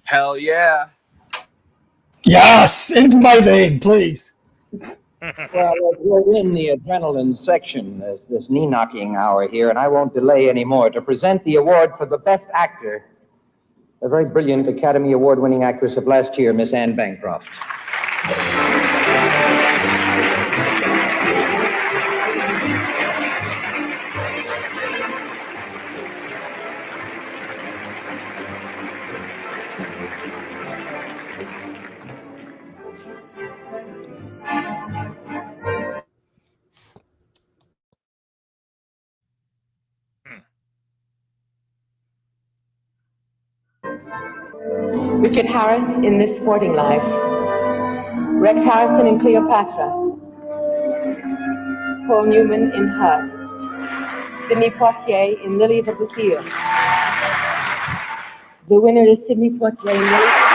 Hell yeah. Yes, into my vein, please. Well, we're in the adrenaline section, this knee-knocking hour here, and I won't delay anymore to present the award for the Best Actor, a very brilliant Academy Award-winning actress of last year, Miss Anne Bancroft. Richard Harris in This Sporting Life, Rex Harrison in Cleopatra, Paul Newman in Her, Sidney Poitier in Lilies of the Field. The winner is Sidney Poitier in Lilies of the Field.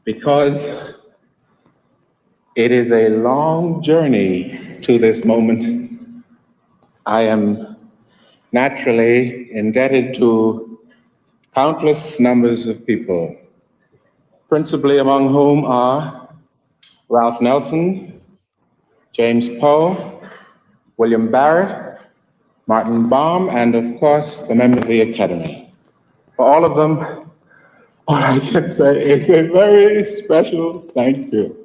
Because it is a long journey to this moment, I am naturally indebted to countless numbers of people, principally among whom are Ralph Nelson, James Poe, William Barrett, Martin Baum, and of course, the members of the Academy. For all of them, all I can say is a very special thank you.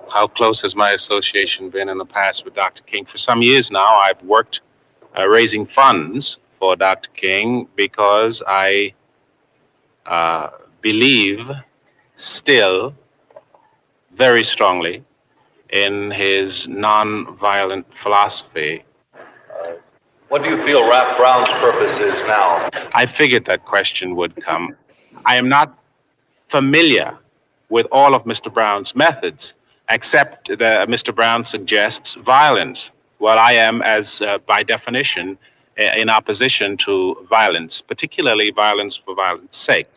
How close has my association been in the past with Dr. King? For some years now, I've worked raising funds for Dr. King because I believe still very strongly in his nonviolent philosophy. What do you feel Rap Brown's purpose is now? I figured that question would come. I am not familiar with all of Mr. Brown's methods, except that Mr. Brown suggests violence. Well, I am, as by definition, in opposition to violence, particularly violence for violence sake.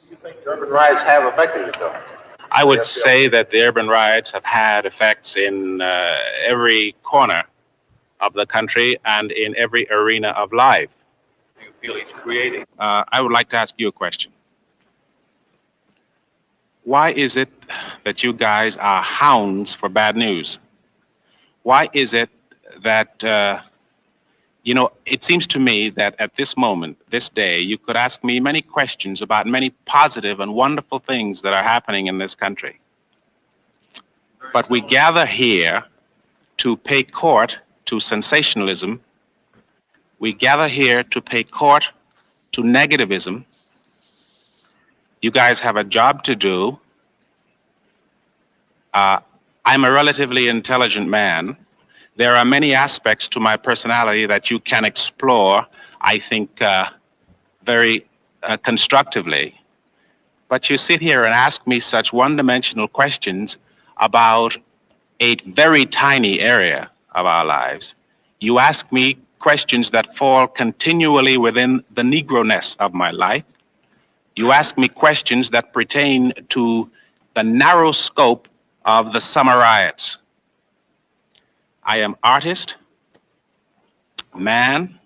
Do you think the urban riots have affected it, though? I would say that the urban riots have had effects in every corner of the country and in every arena of life. Do you feel he's creating? I would like to ask you a question. Why is it that you guys are hounds for bad news? Why is it that, it seems to me that at this moment, this day, you could ask me many questions about many positive and wonderful things that are happening in this country. But we gather here to pay court to sensationalism. We gather here to pay court to negativism. You guys have a job to do. I'm a relatively intelligent man. There are many aspects to my personality that you can explore, I think, very constructively. But you sit here and ask me such one-dimensional questions about a very tiny area of our lives. You ask me questions that fall continually within the Negro-ness of my life. You ask me questions that pertain to the narrow scope of the summer riots. I am artist, man,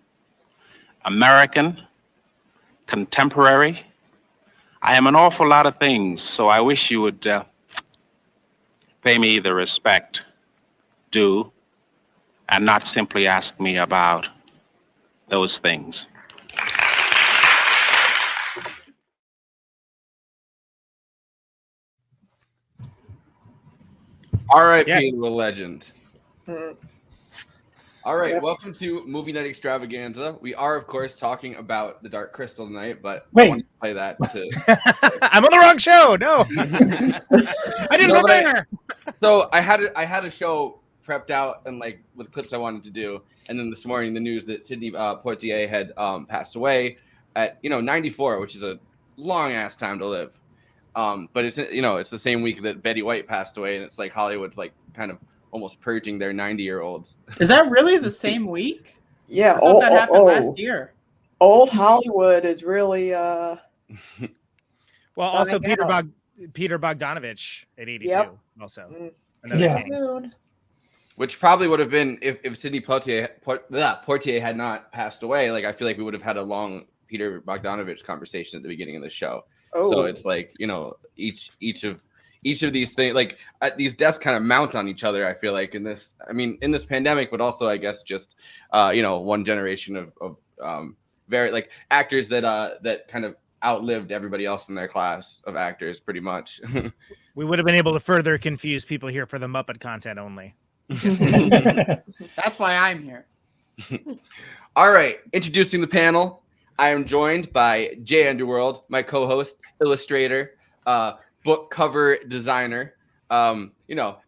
American, contemporary. I am an awful lot of things, so I wish you would pay me the respect due and not simply ask me about those things. R.I.P. the legend. All right, welcome to Movie Night Extravaganza. We are, of course, talking about The Dark Crystal tonight, but I wanted to play that to... I'm on the wrong show. No, I didn't prepare. So I had a show prepped out and like with clips I wanted to do, and then this morning the news that Sidney Poitier had passed away at 94, which is a long ass time to live. But it's it's the same week that Betty White passed away, and it's like Hollywood's like kind of almost purging their 90-year-olds. Is that really the same week? Yeah. I thought that happened last year. Old Hollywood is really well, also Peter Bogdanovich at 82 also. Which probably would have been if Sidney Poitier had not passed away. Like I feel like we would have had a long Peter Bogdanovich conversation at the beginning of the show. So it's like each of these things, like these deaths kind of mount on each other. I feel like in this pandemic, but also I guess just one generation of very like actors that kind of outlived everybody else in their class of actors, pretty much. We would have been able to further confuse people here for the Muppet content only. That's why I'm here. All right, introducing the panel. I am joined by Jay Underworld, my co-host, illustrator, book cover designer,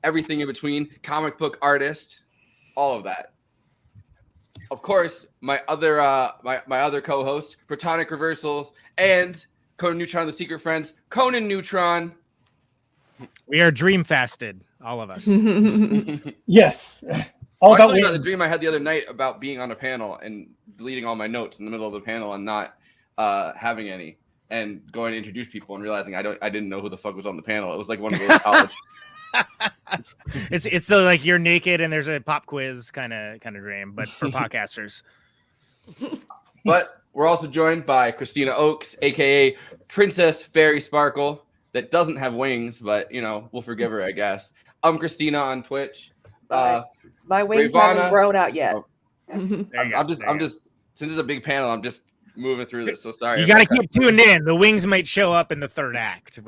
everything in between, comic book artist, all of that. Of course, my other co-host, Protonic Reversals, and Conan Neutron, the Secret Friends, Conan Neutron. We are dream fasted, all of us. Yes. All about the dream I had the other night about being on a panel and deleting all my notes in the middle of the panel and not having any, and going to introduce people and realizing I didn't know who the fuck was on the panel. It was like one of those college. It's the like you're naked and there's a pop quiz kind of dream, but for podcasters. But we're also joined by Christina Oaks, aka Princess Fairy Sparkle, that doesn't have wings, but we'll forgive her, I guess. I'm Christina on Twitch. My wings Rayyvana, haven't grown out yet. I'm just since it's a big panel, I'm just moving through this. So sorry. You got to keep tuned in. The wings might show up in the third act.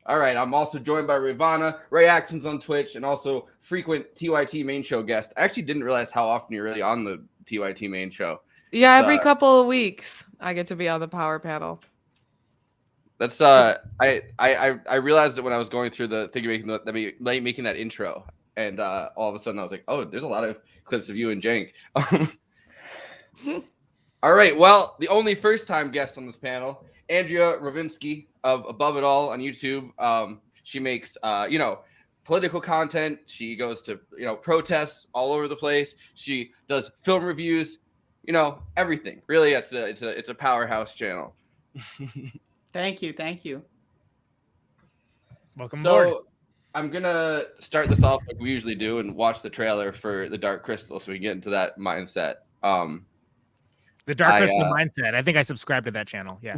All right. I'm also joined by Rayyvana, Ray Actions on Twitch, and also frequent TYT main show guest. I actually didn't realize how often you're really on the TYT main show. Yeah, every couple of weeks I get to be on the power panel. That's I realized it when I was going through the thing making that intro, and all of a sudden I was like, oh, there's a lot of clips of you and Jank. All right, well, the only first-time guest on this panel, Andrea Rovenski of Above It All on YouTube. She makes political content. She goes to protests all over the place. She does film reviews. Everything. Really, it's a powerhouse channel. Thank you. Welcome aboard. I'm gonna start this off like we usually do and watch the trailer for The Dark Crystal so we can get into that mindset. The Dark Crystal mindset. I think I subscribe to that channel. Yeah.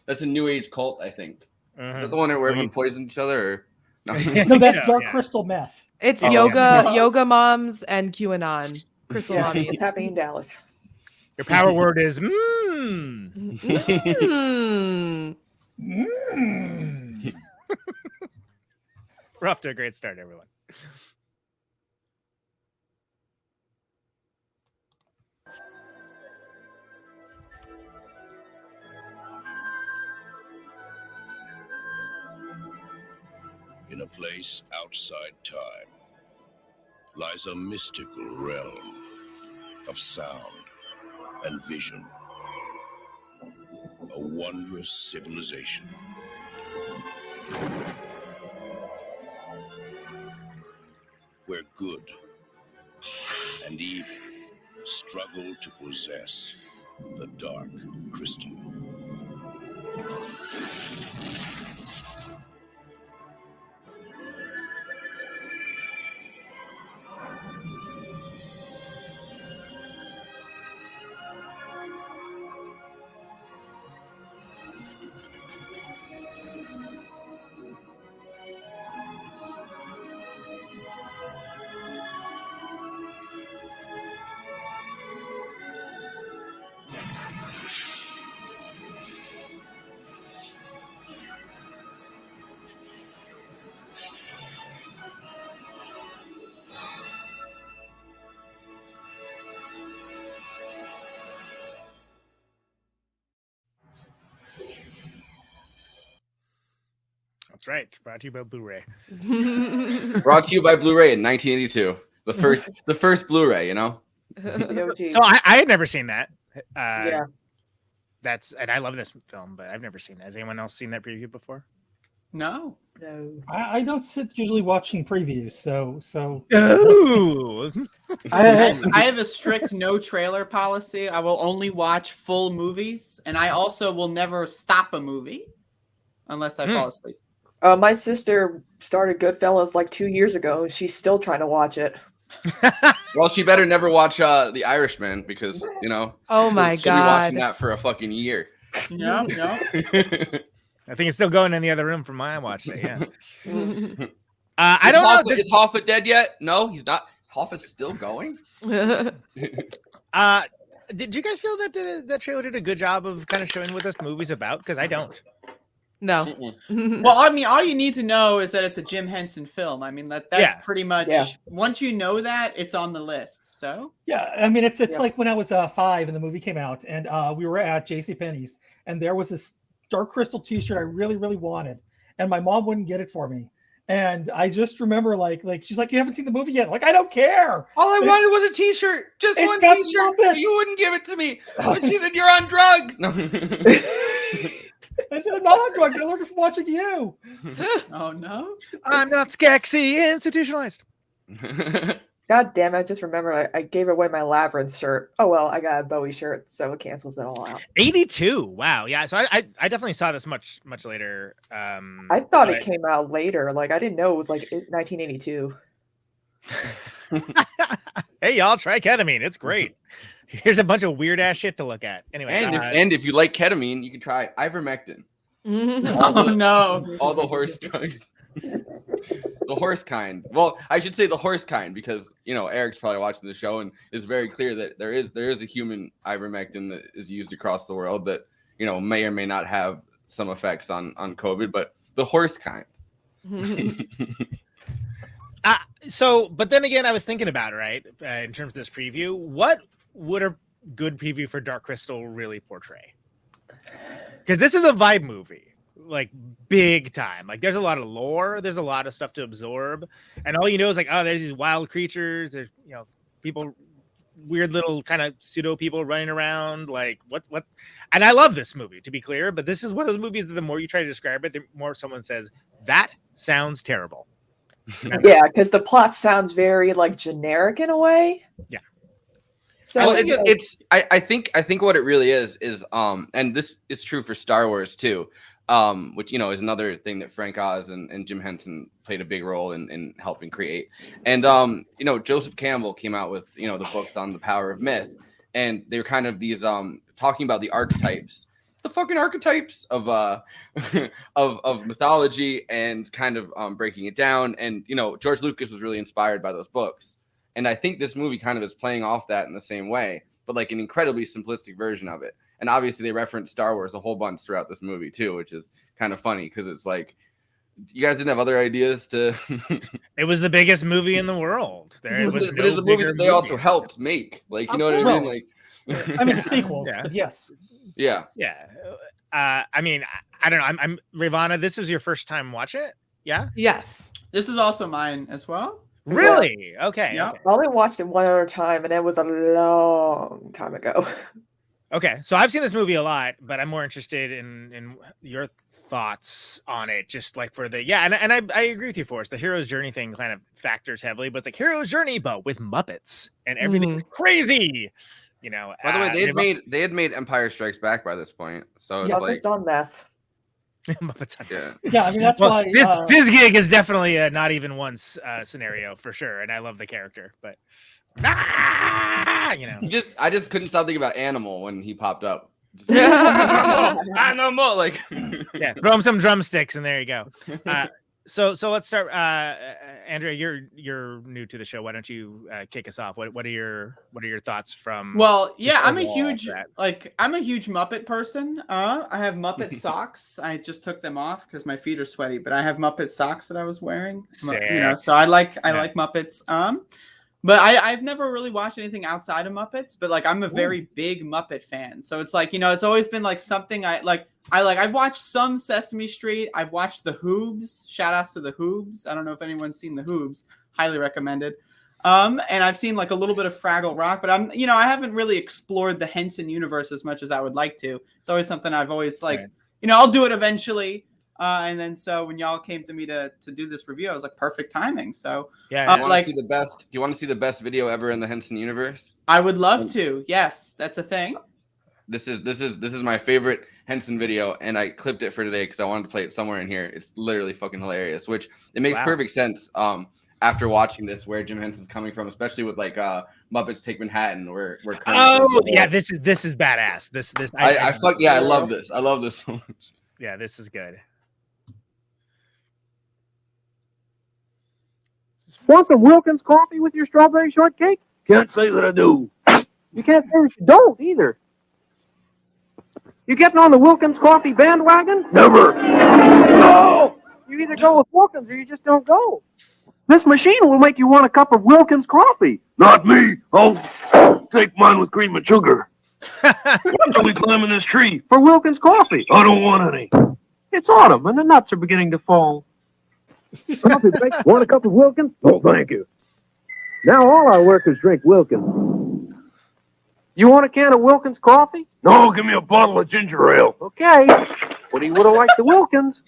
That's a new age cult, I think. Is that the one where everyone poisoned each other? Or... No, that's Dark Crystal meth. It's yoga moms and QAnon. Crystal mommies. It's happening in Dallas. Your power word is We're off to a great start, everyone. In a place outside time lies a mystical realm of sound and vision, a wondrous civilization. Where good and evil struggle to possess the Dark Crystal. That's right. Brought to you by Blu-ray. Brought to you by Blu-ray in 1982. The first Blu-ray, you know. So I had never seen that. Yeah. And I love this film, but I've never seen that. Has anyone else seen that preview before? No. I don't sit usually watching previews, so. Ooh. I have a strict no trailer policy. I will only watch full movies, and I also will never stop a movie unless I fall asleep. My sister started Goodfellas like 2 years ago, and she's still trying to watch it. Well, she better never watch The Irishman because, you know. Oh my she'll God. be watching that for a fucking year. No. I think it's still going in the other room from my watch it. Yeah. I don't know. Is Hoffa dead yet? No, he's not. Hoffa's still going. Did you guys feel that that trailer did a good job of kind of showing what this movie's about? Because I don't. No. Well, I mean, all you need to know is that it's a Jim Henson film. I mean, that's pretty much. Yeah. Once you know that, it's on the list. So yeah, I mean, it's like when I was 5 and the movie came out, and we were at JCPenney's, and there was this Dark Crystal T-shirt I really, really wanted, and my mom wouldn't get it for me. And I just remember, like she's like, "You haven't seen the movie yet?" I'm like, I don't care. All I wanted was a T-shirt, just one T-shirt. But you wouldn't give it to me. She said, "You're on drugs." No. I said, "I'm not on drugs. I learned it from watching you." Oh no, I'm not Skeksis institutionalized. God damn it! I just remember I gave away my Labyrinth shirt. Oh well, I got a Bowie shirt, so it cancels it all out. 82. Wow. Yeah. So I definitely saw this much later. I thought it came out later. Like I didn't know it was like 1982. Hey y'all, try ketamine. It's great. Here's a bunch of weird ass shit to look at. Anyway, and if you like ketamine, you can try ivermectin. All the horse drugs. The horse kind. Well, I should say the horse kind because you know Eric's probably watching the show and it's very clear that there is a human ivermectin that is used across the world that you know may or may not have some effects on COVID, but the horse kind. But then again, I was thinking about it, right? In terms of this preview, what would a good preview for Dark Crystal really portray? Because this is a vibe movie, like big time. Like there's a lot of lore, there's a lot of stuff to absorb, and all you know is like, oh, there's these wild creatures, there's people, weird little kind of pseudo people running around. Like what? And I love this movie, to be clear, but this is one of those movies that the more you try to describe it, the more someone says that sounds terrible. Yeah, because the plot sounds very like generic in a way. Yeah. So I think what it really is and this is true for Star Wars too, which you know is another thing that Frank Oz and Jim Henson played a big role in helping create. And you know Joseph Campbell came out with the books on the power of myth, and they were kind of these talking about the archetypes. The fucking archetypes of of mythology and kind of breaking it down. And George Lucas was really inspired by those books, and I think this movie kind of is playing off that in the same way, but like an incredibly simplistic version of it. And obviously they reference Star Wars a whole bunch throughout this movie too, which is kind of funny because it's like you guys didn't have other ideas to It was the biggest movie in the world. It was a movie that they also helped make, like you know what I mean, like I mean sequels, but yes. Yeah. I mean, I don't know. I'm Rayyvana. This is your first time watch it? Yeah. Yes. This is also mine as well. Really? Okay. Yeah. Okay. I only watched it one other time, and it was a long time ago. Okay, so I've seen this movie a lot, but I'm more interested in your thoughts on it. Just like for the and I agree with you, Forrest. The hero's journey thing kind of factors heavily, but it's like hero's journey, but with Muppets and everything's crazy. By the way, they had made Empire Strikes Back by this point, so it's Muppets on meth. Muppets on Yeah, I mean that's why this gig is definitely a not even once scenario for sure, and I love the character, but I just couldn't stop thinking about Animal when he popped up. Animal, like throw him some drumsticks and there you go. So let's start. Andrea, you're new to the show. Why don't you kick us off? What are your thoughts from? Well, yeah, I'm a huge Muppet person. I have Muppet socks. I just took them off because my feet are sweaty, but I have Muppet socks that I was wearing. So I like Muppets. But I've never really watched anything outside of Muppets, but like I'm a very big Muppet fan. So it's like, it's always been like something I like I've watched some Sesame Street. I've watched the Hoobs. Shout outs to the Hoobs. I don't know if anyone's seen the Hoobs. Highly recommended. And I've seen like a little bit of Fraggle Rock, but I haven't really explored the Henson universe as much as I would like to. It's always something I've always I'll do it eventually. And then so when y'all came to me to do this review, I was like, perfect timing. So do you want to see the best? Do you want to see the best video ever in the Henson universe? I would love to. Yes, that's a thing. This is my favorite Henson video, and I clipped it for today because I wanted to play it somewhere in here. It's literally fucking hilarious. Which it makes perfect sense. After watching this, where Jim Henson's coming from, especially with like Muppets Take Manhattan, where this is badass. This I love this. I love this so much. Yeah, this is good. Want some Wilkins coffee with your strawberry shortcake? Can't say that I do. You can't say that you don't either. You getting on the Wilkins coffee bandwagon? Never. No! You either go with Wilkins or you just don't go. This machine will make you want a cup of Wilkins coffee. Not me. I'll take mine with cream and sugar. Why are we climbing this tree? For Wilkins coffee. I don't want any. It's autumn and the nuts are beginning to fall. Coffee break. Want a cup of Wilkins? Oh, thank you. Now all our workers drink Wilkins. You want a can of Wilkins coffee? No, give me a bottle of ginger ale. Okay. But he would have liked the Wilkins.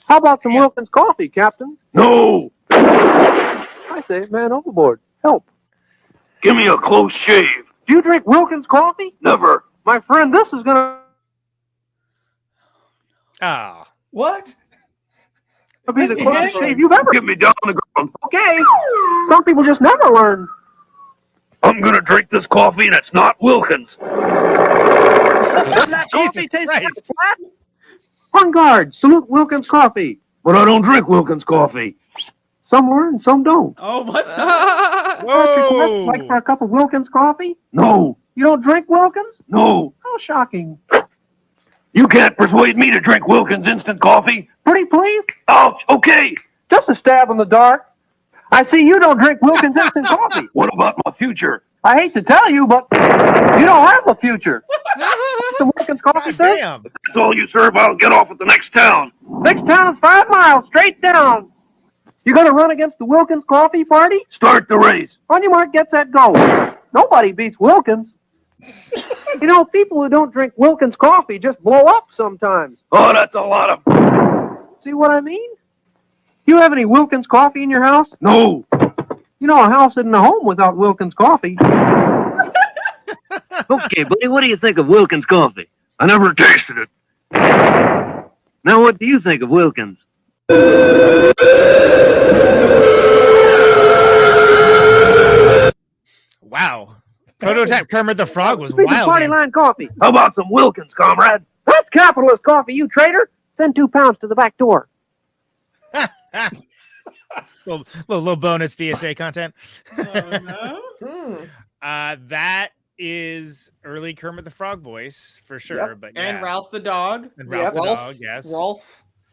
How about some Wilkins coffee, Captain? No. I say, man overboard. Help. Give me a close shave. Do you drink Wilkins coffee? Never. My friend, this is gonna... Oh. What? It'll be the closest shave you've ever... Get me down on the ground. Okay. Some people just never learn. I'm gonna drink this coffee and it's not Wilkins. Doesn't that coffee taste like flat? On guard. Salute Wilkins coffee. But I don't drink Wilkins coffee. Some learn, some don't. Oh, what? Whoa! Like for a cup of Wilkins coffee? No. You don't drink Wilkins? No. How shocking. You can't persuade me to drink Wilkins instant coffee. Pretty please? Ouch. Okay. Just a stab in the dark. I see you don't drink Wilkins instant coffee. What about my future? I hate to tell you, but you don't have a future. The Wilkins coffee, sir? Damn. If that's all you serve, I'll get off at the next town. Next town is 5 miles, straight down. You gonna run against the Wilkins coffee party? Start the race. On your mark, get set, go. Nobody beats Wilkins. You know, people who don't drink Wilkins coffee just blow up sometimes. Oh, that's a lot of... See what I mean? You have any Wilkins coffee in your house? No. You know, a house isn't a home without Wilkins coffee. Okay, buddy, what do you think of Wilkins coffee? I never tasted it. Now, what do you think of Wilkins? Wow. Prototype Kermit the Frog was wild. Party line coffee. How about some Wilkins, comrade? That's capitalist coffee, you traitor. Send 2 pounds to the back door. little bonus DSA content. Oh, no. That is early Kermit the Frog voice for sure. Yep. But and Ralph the dog. And Ralph the dog, yes.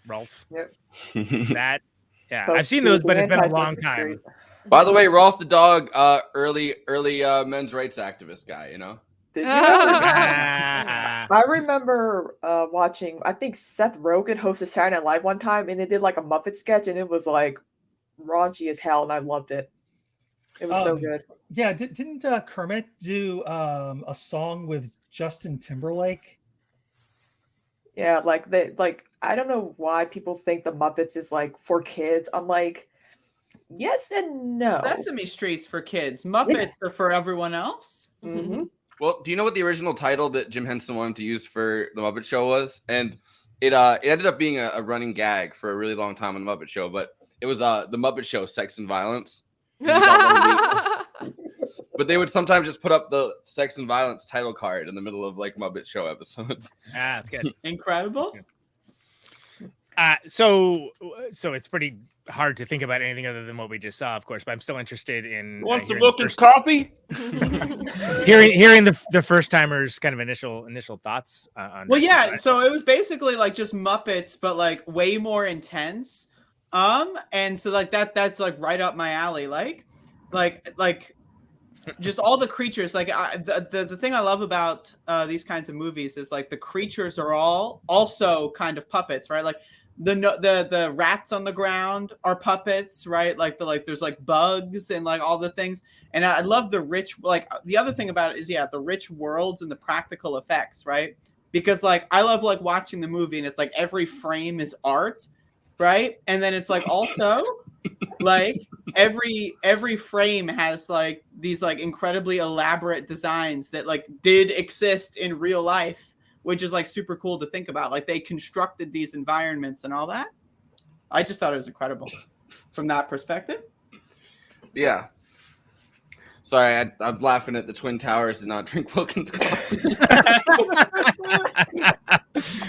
Rolf. Yep. That. Yeah, I've seen those, but it's been a long time. By the way, Rolf the dog, early men's rights activist guy. You know. Did you know? I remember watching, I think Seth Rogen hosted Saturday Night Live one time, and they did like a Muppet sketch, and it was like raunchy as hell, and I loved it. It was so good. Yeah, didn't Kermit do a song with Justin Timberlake? Yeah, I don't know why people think the Muppets is like for kids. I'm like, yes and no. Sesame Street's for kids. Muppets are for everyone else. Mm-hmm. Well, do you know what the original title that Jim Henson wanted to use for the Muppet Show was? And it ended up being a running gag for a really long time on the Muppet Show, but it was the Muppet Show Sex and Violence. But they would sometimes just put up the Sex and Violence title card in the middle of like Muppet Show episodes. That's good. Incredible. So it's pretty hard to think about anything other than what we just saw, of course, but I'm still interested in want some Wilkins coffee? hearing the first timers kind of initial thoughts on well, yeah, so it was basically like just Muppets, but like way more intense. And so like that's like right up my alley. Like just all the creatures. Like the thing I love about these kinds of movies is like the creatures are all also kind of puppets, right? Like the rats on the ground are puppets, right? Like there's like bugs and like all the things. And I love the rich, like the other thing about it is the rich worlds and the practical effects, right? Because like I love like watching the movie and it's like every frame is art, right? And then it's like also like every frame has like these like incredibly elaborate designs that like did exist in real life, which is like super cool to think about. Like they constructed these environments and all that. I just thought it was incredible from that perspective. Yeah. Sorry, I'm laughing at the Twin Towers and not drink Wilkins coffee.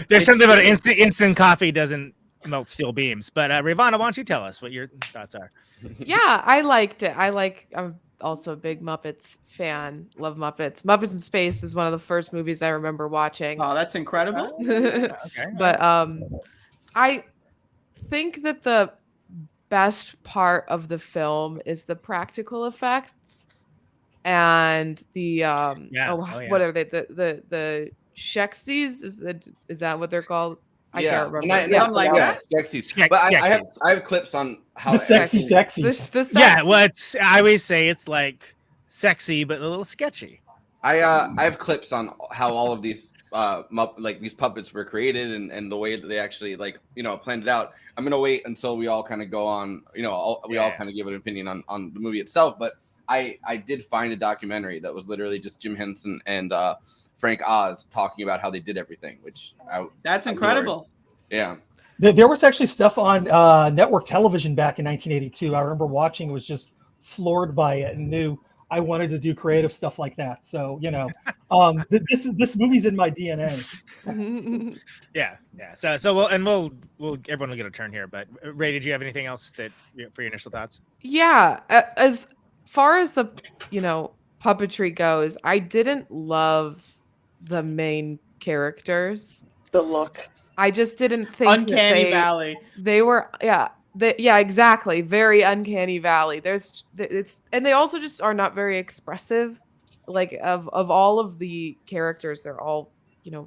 There's something about instant coffee doesn't melt steel beams. But Rayyvana, why don't you tell us what your thoughts are? Yeah, I liked it. I'm also a big Muppets fan. Love Muppets. Muppets in Space is one of the first movies I remember watching. Oh, that's incredible. Okay. But I think that the best part of the film is the practical effects and the what are they? The Shexies? Is that what they're called? I can't remember. Shexies. But I have clips on how the sexy. Yeah, well, I always say it's like sexy but a little sketchy. I have clips on how all of these these puppets were created and the way that they actually planned it out. I'm gonna wait until we all kind of go on. All kind of give an opinion on the movie itself. But I did find a documentary that was literally just Jim Henson and Frank Oz talking about how they did everything, that's incredible. Yeah. There was actually stuff on network television back in 1982. I remember watching, was just floored by it and knew I wanted to do creative stuff like that. So, this movie's in my DNA. Yeah. So we'll everyone will get a turn here. But Ray, did you have anything else for your initial thoughts? Yeah, as far as the puppetry goes, I didn't love the main characters. The look. I just didn't think Uncanny Valley. They were exactly, very Uncanny Valley. And they also just are not very expressive. Like of all of the characters, they're all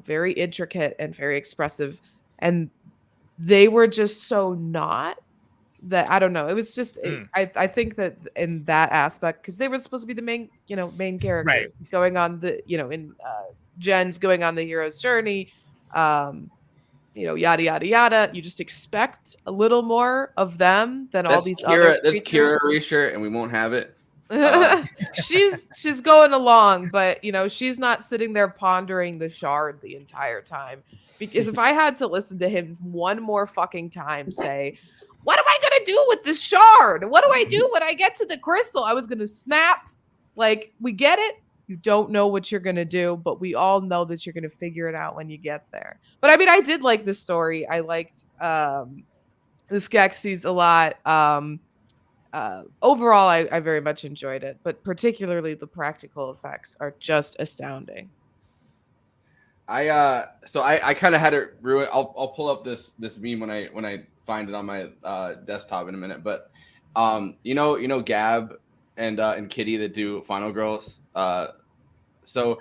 very intricate and very expressive, and they were just so not. That I don't know. It was just I think that in that aspect, because they were supposed to be the main characters, right, going on the in Jen's going on the hero's journey, yada yada yada. You just expect a little more of them than all these other. That's Kira Reisher, and we won't have it. She's going along, but she's not sitting there pondering the shard the entire time. Because if I had to listen to him one more fucking time say, what am I going to do with this shard? What do I do when I get to the crystal? I was going to snap. Like, we get it. You don't know what you're going to do, but we all know that you're going to figure it out when you get there. But I mean, I did like the story. I liked the Skeksis a lot. Overall, I very much enjoyed it, but particularly the practical effects are just astounding. I kind of had it ruined. I'll pull up this meme when I find it on my desktop in a minute. But Gab and Kitty that do Final Girls. So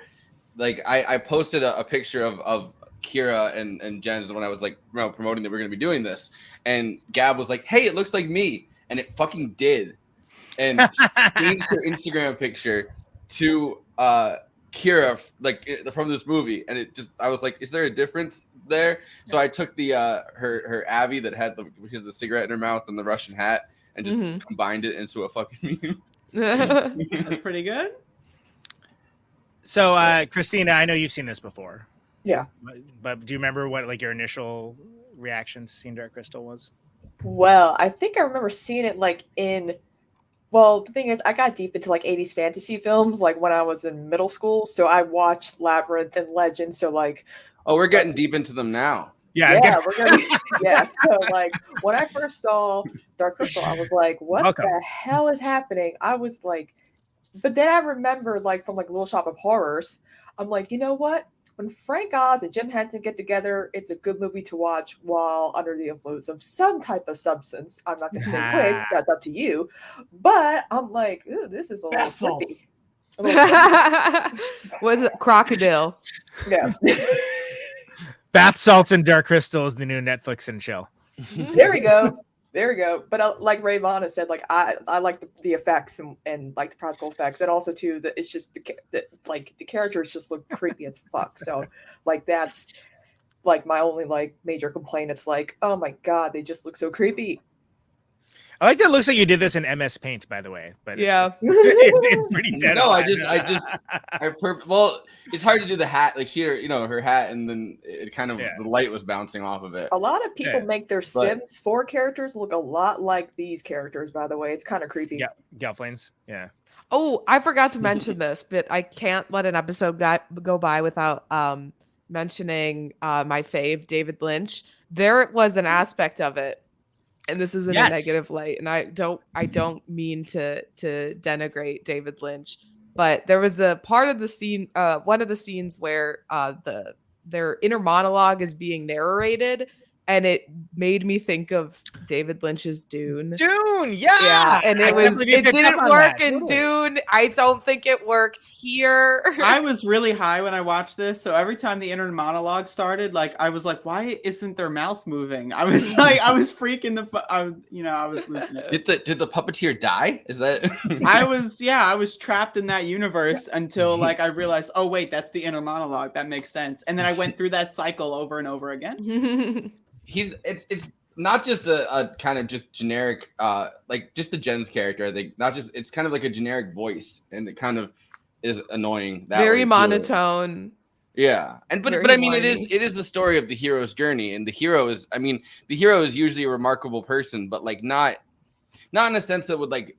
like I posted a picture of Kira and Jen's when I was promoting that we're gonna be doing this, and Gab was like, "Hey, it looks like me," and it fucking did, and changed her Instagram picture to Kira from this movie, and I was like, is there a difference there? So I took the her Abby that had the cigarette in her mouth and the Russian hat and just combined it into a fucking meme. That's pretty good. So Christina, I know you've seen this before. Yeah. But do you remember what your initial reaction to seeing Dark Crystal was? Well, I think I remember seeing it well, the thing is, I got deep into 80s fantasy films when I was in middle school. So I watched Labyrinth and Legend. So oh, we're getting deep into them now. Yeah, we're gonna. Yeah. So when I first saw Dark Crystal, I was like, "What the hell is happening?" I was like, but then I remember from Little Shop of Horrors. I'm like, you know what? When Frank Oz and Jim Henson get together, it's a good movie to watch while under the influence of some type of substance. I'm not going to say which, that's up to you. But I'm like, ooh, this is a little trippy. Was it crocodile? Yeah. Bath salts and Dark Crystal is the new Netflix and chill. There we go. There we go. But like Rayyvana said, like I like the effects and like the practical effects, and also too that it's just the characters just look creepy as fuck. So like that's like my only like major complaint. It's like, oh my god, they just look so creepy. I like that. It looks like you did this in MS Paint, by the way. But yeah, it's pretty dead. No, well, it's hard to do the hat. Like her hat, and then it kind of the light was bouncing off of it. A lot of people make their Sims 4 characters look a lot like these characters. By the way, it's kind of creepy. Yeah, Gelflings. Yeah. Oh, I forgot to mention this, but I can't let an episode go by without mentioning my fave, David Lynch. There was an aspect of it. And this isn't a negative light, and I don't mean to denigrate David Lynch, but there was a part of the scene, one of the scenes where their inner monologue is being narrated, and it made me think of David Lynch's Dune. Yeah, and it didn't work in Dune. I don't think it worked here. I was really high when I watched this, so every time the inner monologue started, like I was like, "Why isn't their mouth moving?" I was like, I was freaking I was losing it. Did the puppeteer die? Is that? I was trapped in that universe until like I realized, oh wait, that's the inner monologue. That makes sense. And then I went through that cycle over and over again. It's not just a kind of just generic like just the Jen's character. I think it's kind of like a generic voice, and it kind of is annoying. That very monotone. Yeah, but I mean it is the story of the hero's journey, and the hero is usually a remarkable person, but like not in a sense that would like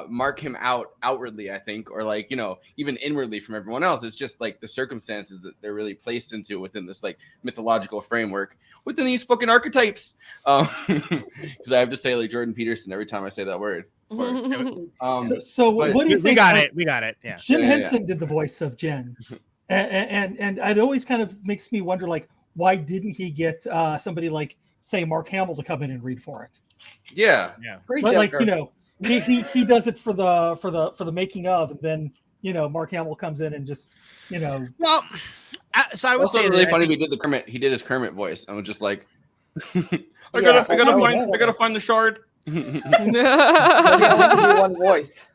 mark him out outwardly, I think, or like even inwardly from everyone else. It's just like the circumstances that they're really placed into within this like mythological framework within these fucking archetypes. Because I have to say like Jordan Peterson every time I say that word. So what do you think? We got it. Yeah. Jim Henson did the voice of Jen, and it always kind of makes me wonder, like, why didn't he get somebody like say Mark Hamill to come in and read for it? Yeah. But like he does it for the making of, and then Mark Hamill comes in and just Well, so I would say really funny. He did his Kermit voice. I was just like, I gotta find the shard. One voice.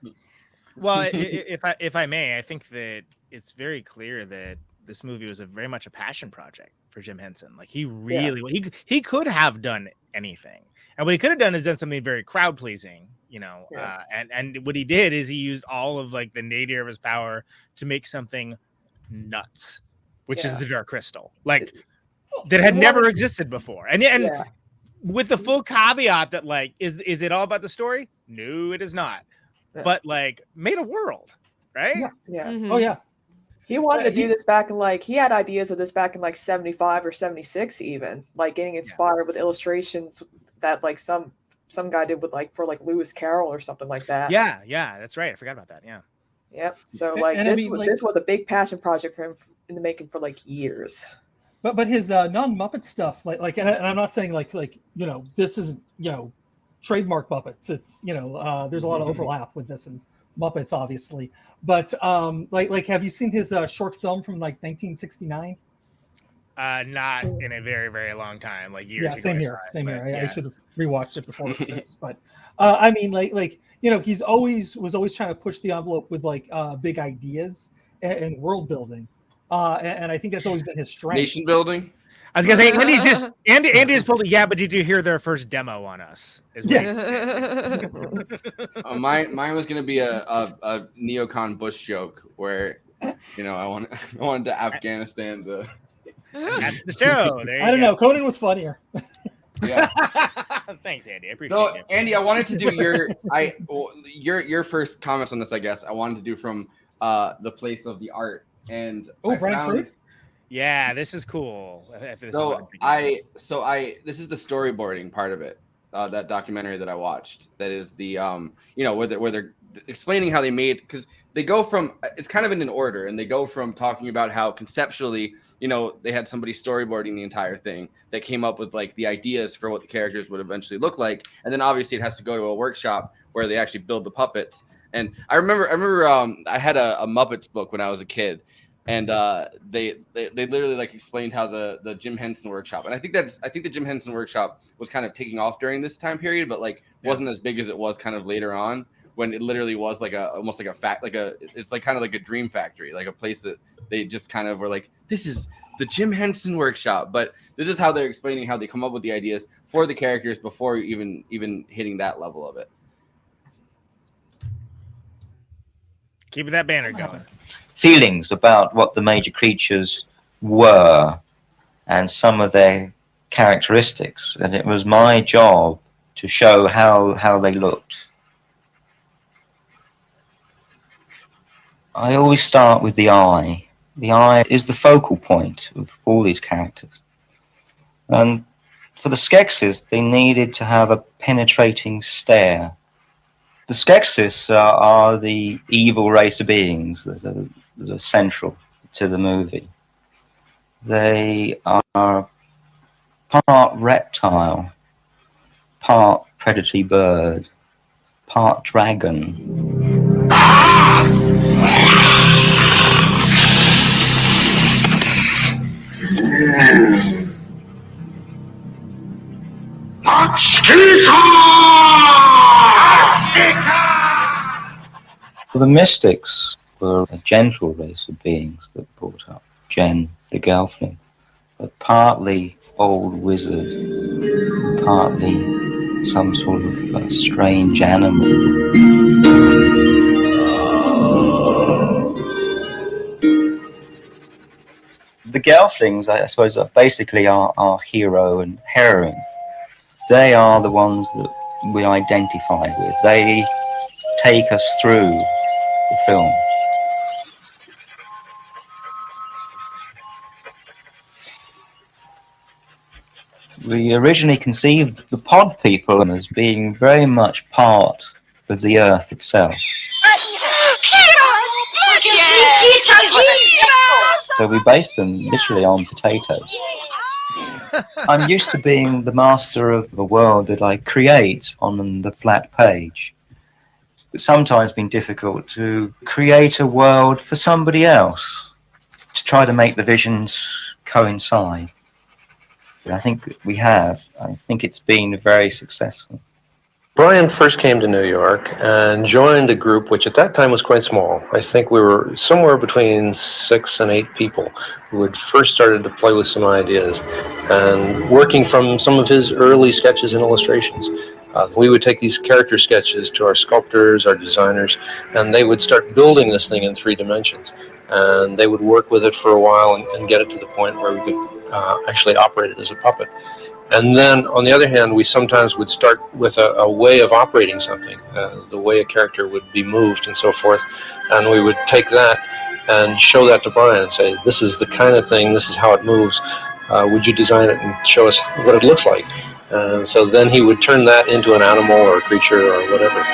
Well, if I may, I think that it's very clear that this movie was very much a passion project for Jim Henson. Like he really he could have done anything, and what he could have done is done something very crowd pleasing. And what he did is he used all of like the nadir of his power to make something nuts, which is the Dark Crystal, like that had never existed before. And with the full caveat that like, is it all about the story? No, it is not. Yeah. But like made a world, right? Yeah. Mm-hmm. Oh yeah. He wanted to do this back in he had ideas of this back in 75 or 76, even like getting inspired with illustrations that like some guy did with for Lewis Carroll or something like that. Yeah, that's right. I forgot about that. Yeah. Yep. So this was a big passion project for him in the making for years. But his non-Muppet stuff, and I'm not saying this is trademark Muppets. It's there's a lot of overlap with this and Muppets, obviously. But have you seen his short film from 1969? Not in a very, very long time, years. Yeah, same here. I should have rewatched it before this, but I mean, he's always trying to push the envelope with big ideas and world building, and I think that's always been his strength. Nation building. I was gonna say Andy's pulled it. Yeah, but did you hear their first demo on us? Yes. Mine was gonna be a neocon Bush joke where I wanted to Afghanistan That's the show. I don't know. Conan was funnier. Yeah. Thanks, Andy. I appreciate it. Andy, I wanted to do your first comments on this. I guess I wanted to do from the place of the art and Brentford. Yeah, this is cool. This is the storyboarding part of it. That documentary that I watched. That is the where they're explaining how they made, because they go from, it's kind of in an order, and they go from talking about how conceptually, they had somebody storyboarding the entire thing that came up with the ideas for what the characters would eventually look like. And then obviously it has to go to a workshop where they actually build the puppets. And I remember I had a Muppets book when I was a kid, and they literally like explained how the Jim Henson Workshop, and I think the Jim Henson Workshop was kind of taking off during this time period, but like wasn't as big as it was kind of later on, when it literally was like almost like it's like kind of like a dream factory, like a place that they just kind of were like, this is the Jim Henson Workshop. But this is how they're explaining how they come up with the ideas for the characters before even hitting that level of it. Keeping that banner going. Feelings about what the major creatures were and some of their characteristics, and it was my job to show how they looked. I always start with the eye. The eye is the focal point of all these characters. And for the Skeksis, they needed to have a penetrating stare. The Skeksis are the evil race of beings that are central to the movie. They are part reptile, part predatory bird, part dragon. The mystics were a gentle race of beings that brought up Jen, the Gelfling, but partly old wizard, partly some sort of strange animal. The Gelflings, I suppose, are basically our hero and heroine. They are the ones that we identify with. They take us through the film. We originally conceived the pod people as being very much part of the Earth itself. So we based them literally on potatoes. I'm used to being the master of a world that I create on the flat page. It's sometimes been difficult to create a world for somebody else, to try to make the visions coincide. But I think we have. I think it's been very successful. Brian first came to New York and joined a group which at that time was quite small. I think we were somewhere between 6 and 8 people who had first started to play with some ideas and working from some of his early sketches and illustrations. We would take these character sketches to our sculptors, our designers, and they would start building this thing in 3 dimensions. And they would work with it for a while and get it to the point where we could actually operate it as a puppet. And then, on the other hand, we sometimes would start with a way of operating something, the way a character would be moved and so forth. And we would take that and show that to Brian and say, this is the kind of thing, this is how it moves. Would you design it and show us what it looks like? And so then he would turn that into an animal or a creature or whatever.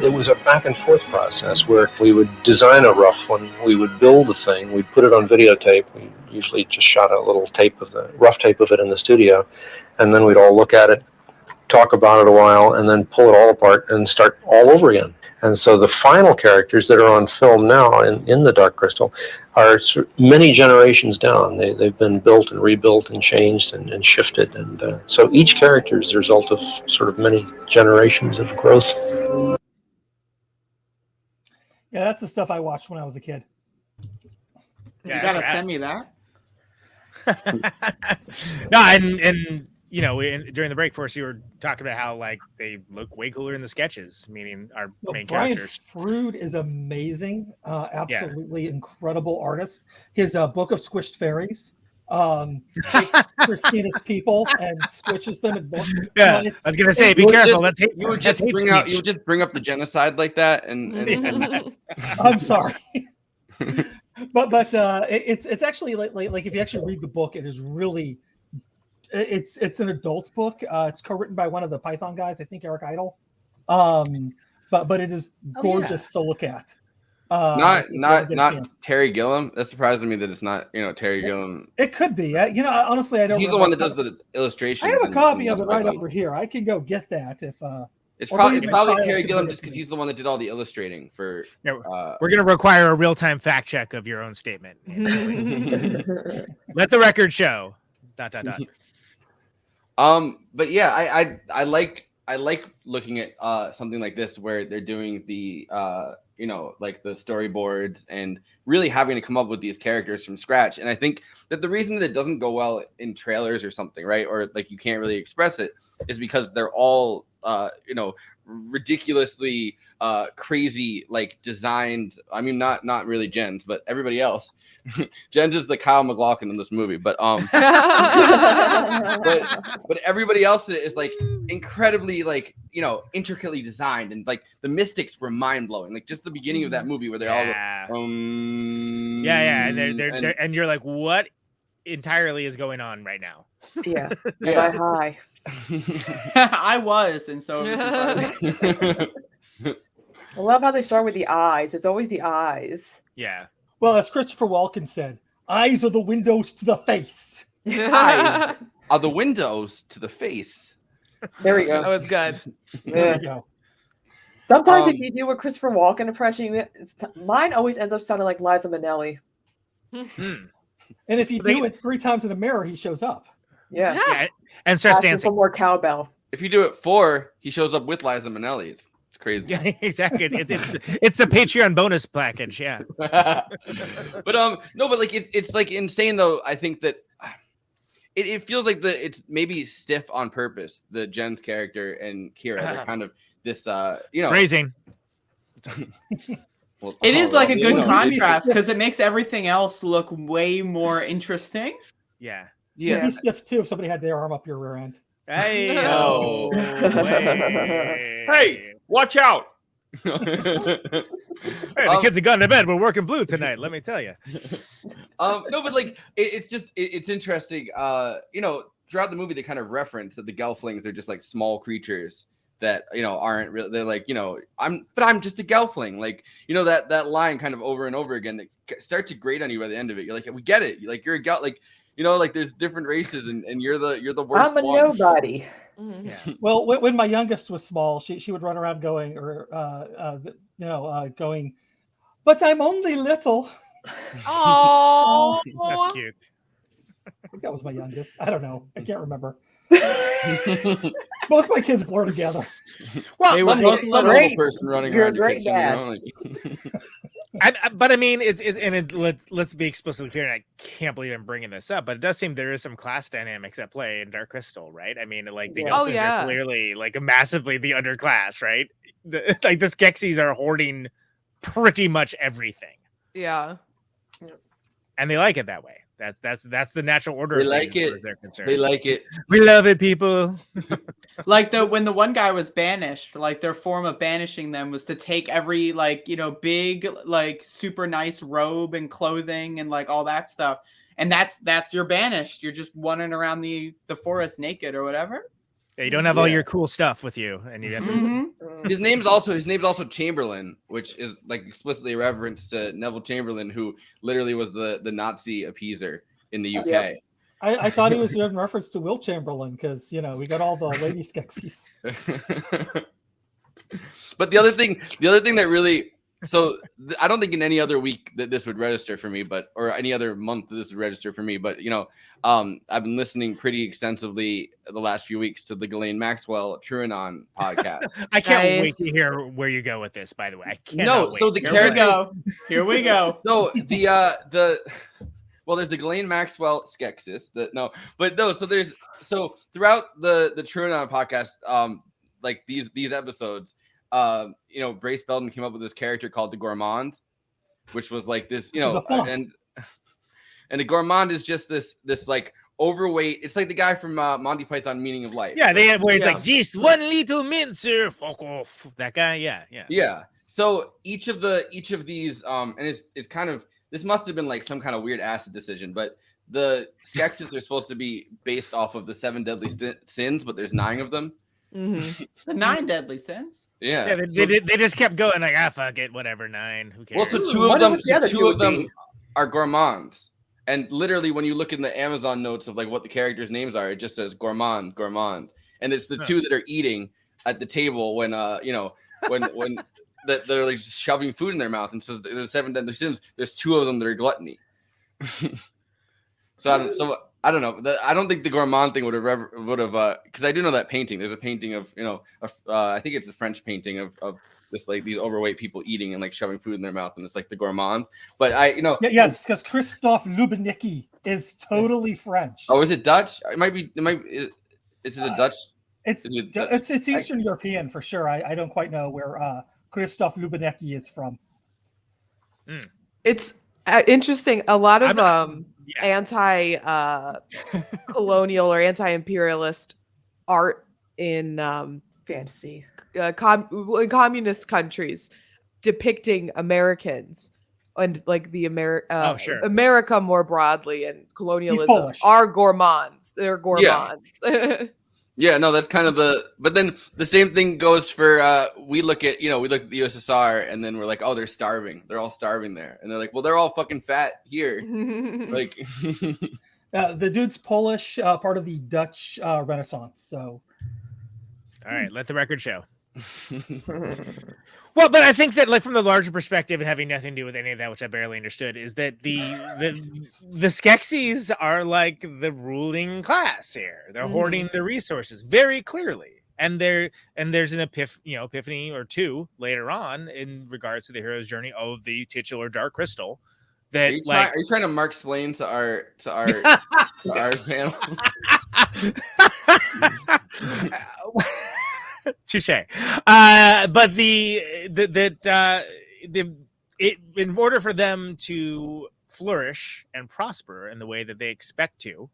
It was a back and forth process where we would design a rough one, we would build the thing, we'd put it on videotape. We usually just shot a little tape of the rough tape of it in the studio, and then we'd all look at it, talk about it a while, and then pull it all apart and start all over again. And so the final characters that are on film now in the Dark Crystal are many generations down. They've been built and rebuilt and changed and shifted. And so each character is the result of sort of many generations of growth. Yeah, that's the stuff I watched when I was a kid. Yeah, you gotta send me that. No, and you know, during the break, Forrest, you were talking about how like they look way cooler in the sketches, meaning our main characters. Brian Frood is amazing, absolutely incredible artist. His book of squished fairies takes Christina's people and squishes them. And I was gonna say, be careful. You would just bring up the genocide like that, and I'm sorry. but it's actually like if you actually read the book, it is really it's an adult book. It's co-written by one of the Python guys, I think Eric Idle. but it is gorgeous to look at. Not chance. Terry Gilliam. That surprises me that it's not Terry Gilliam. It could be. Honestly, I don't. He's the one that does the illustrations. I have a copy of it right over here. I can go get that if. It's probably Terry Gilliam just because he's the one that did all the illustrating for. We're going to require a real-time fact check of your own statement. Let the record show. ... But yeah, I like looking at something like this where they're doing the like the storyboards and really having to come up with these characters from scratch. And I think that the reason that it doesn't go well in trailers or something, right, or like you can't really express it, is because they're all ridiculously crazy, like designed. I mean, not really Jen's, but everybody else. Jen's is the Kyle MacLachlan in this movie, but but everybody else is like incredibly like intricately designed, and like the mystics were mind blowing. Like just the beginning of that movie where they're all and you're like, what entirely is going on right now? Yeah. Hi. I was, and so I love how they start with the eyes. It's always the eyes. Yeah. Well, as Christopher Walken said, eyes are the windows to the face. Eyes are the windows to the face. There we go. That was good. There we go. Sometimes if you do a Christopher Walken impression, mine always ends up sounding like Liza Minnelli. And if you do it 3 times in a mirror, he shows up. Yeah. And starts dancing. For more cowbell. If you do it 4, he shows up with Liza Minnelli. It's crazy. Yeah, exactly. It's the Patreon bonus package. Yeah. But no, but like it's like insane though. I think that it feels like it's maybe stiff on purpose. The Jen's character and Kira, they're kind of this phrasing. Well, it is like a good contrast because it makes everything else look way more interesting. Yeah. It'd be stiff too if somebody had their arm up your rear end. Hey, no. Hey, watch out. Hey, the kids have gone to bed. We're working blue tonight, let me tell you. No, but like it's interesting. Throughout the movie they kind of reference that the Gelflings are just like small creatures that aren't really. They're like I'm just a Gelfling. Like that line kind of over and over again that starts to grate on you by the end of it. You're like, we get it. Like you're a Gelf. Like like there's different races and you're the worst. I'm a nobody. Yeah. Well, when my youngest was small, she would run around going, going, but I'm only little. Oh, that's cute. I think that was my youngest. I don't know. I can't remember. Both my kids blur together. Well, they were both some little person running You're around. a great dad. But I mean, let's be explicitly clear. And I can't believe I'm bringing this up, but it does seem there is some class dynamics at play in Dark Crystal, right? I mean, like the Gelflings are clearly like massively the underclass, right? Like the Skeksis are hoarding pretty much everything. Yeah. And they like it that way. That's the natural order. They like it. They're concerned. They like it. We love it, people. Like when the one guy was banished, like their form of banishing them was to take every big super nice robe and clothing and like all that stuff, and that's you're banished. You're just wandering around the forest naked or whatever. Yeah, you don't have all your cool stuff with you, and you have to. His name's also Chamberlain, which is like explicitly a reference to Neville Chamberlain, who literally was the Nazi appeaser in the UK. Yep. I thought he was in reference to Will Chamberlain because we got all the lady Skeksis. But the other thing that really, I don't think in any other week that this would register for me, or any other month that this would register for me. But I've been listening pretty extensively the last few weeks to the Ghislaine Maxwell Truanon podcast. I can't wait to hear where you go with this. By the way, I can't. So the characters. Here we go. No, well, there's the Ghislaine Maxwell Skeksis. So throughout the Truanon podcast, like these episodes, Brace Belden came up with this character called the Gourmand, which was like this, and the Gourmand is just this like overweight. It's like the guy from Monty Python Meaning of Life. Yeah, they have where it's like, just one little mincer, fuck off. That guy, yeah. So each of these, and it's kind of, this must have been like some kind of weird acid decision, but the Skeksis are supposed to be based off of the 7 deadly sins, but there's 9 of them. The 9 deadly sins. Yeah, they just kept going like, fuck it, whatever, 9. Who cares? Well, so two of them are gourmands, and literally when you look in the Amazon notes of like what the characters' names are, it just says gourmand, and it's the two that are eating at the table when when they're like shoving food in their mouth, and so there's 7 deadly sins. There's 2 of them that are gluttony. I don't know. I don't think the gourmand thing would have because I do know that painting. There's a painting of I think it's a French painting of this like these overweight people eating and like shoving food in their mouth, and it's like the gourmands. But yes, because Christophe Lubnicki is totally French. Oh, is it Dutch? It might be. Is it a Dutch? It's Eastern European for sure. I don't quite know where Christophe Lubnicki is from. It's interesting. A lot of anti-colonial or anti-imperialist art in fantasy in communist countries depicting Americans and like the America more broadly and colonialism are gourmands. They're gourmands. Yeah, no, that's kind of but then the same thing goes for we look at the USSR and then we're like, oh, they're starving. They're all starving there. And they're like, well, they're all fucking fat here. Like the dude's Polish, part of the Dutch Renaissance. So all right, let the record show. Well, but I think that like from the larger perspective and having nothing to do with any of that, which I barely understood, is that the Skeksis are like the ruling class here. They're hoarding the resources very clearly. And there's an epiphany or two later on in regards to the hero's journey of the titular Dark Crystal. That are you trying to Mark-splain to our panel? Touche. But in order for them to flourish and prosper in the way that they expect to,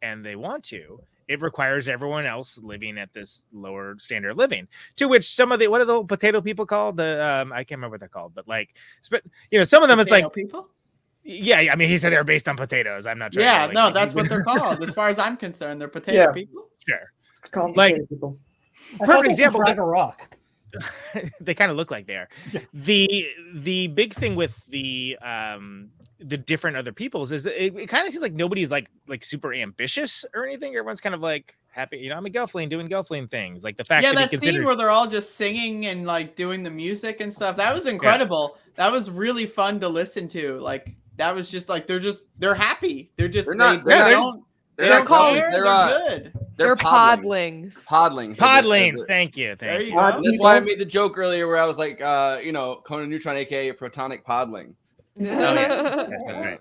and they want to, it requires everyone else living at this lower standard of living. To which some of what are the potato people called? I can't remember what they're called, but like, some of them it's like people. Yeah, I mean, he said they were based on potatoes. I'm not trying. Yeah, to, no, that's what they're called. As far as I'm concerned, they're potato people. Sure. It's called like potato people. Perfect example. Rock. They kind of look like they are. Yeah. The big thing with the different other peoples is it kind of seems like nobody's like super ambitious or anything. Everyone's kind of like happy. I'm a Gelfling doing Gelfling things. Like the fact that scene where they're all just singing and like doing the music and stuff. That was incredible. Yeah. That was really fun to listen to. Like that was just like they're happy. They're good. They're podlings. Podlings. Thank you. That's why I made the joke earlier where I was like, Conan Neutron, aka a protonic podling. Oh, yes. That's right.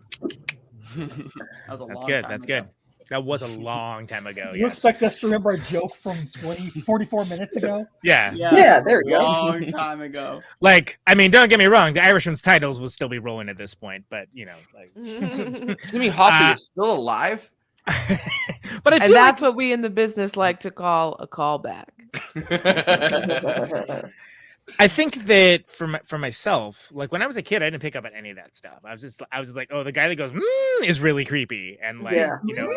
That's good. That's good. That was a long time ago. You expect us to remember a joke from 44 minutes ago? Yeah, there we go. Long time ago. Like, I mean, don't get me wrong. The Irishman's titles will still be rolling at this point, but like, you mean Hoppy is still alive? But that's what we in the business like to call a callback. I think that for myself, like when I was a kid, I didn't pick up on any of that stuff. I was just like, oh, the guy that goes is really creepy, and like who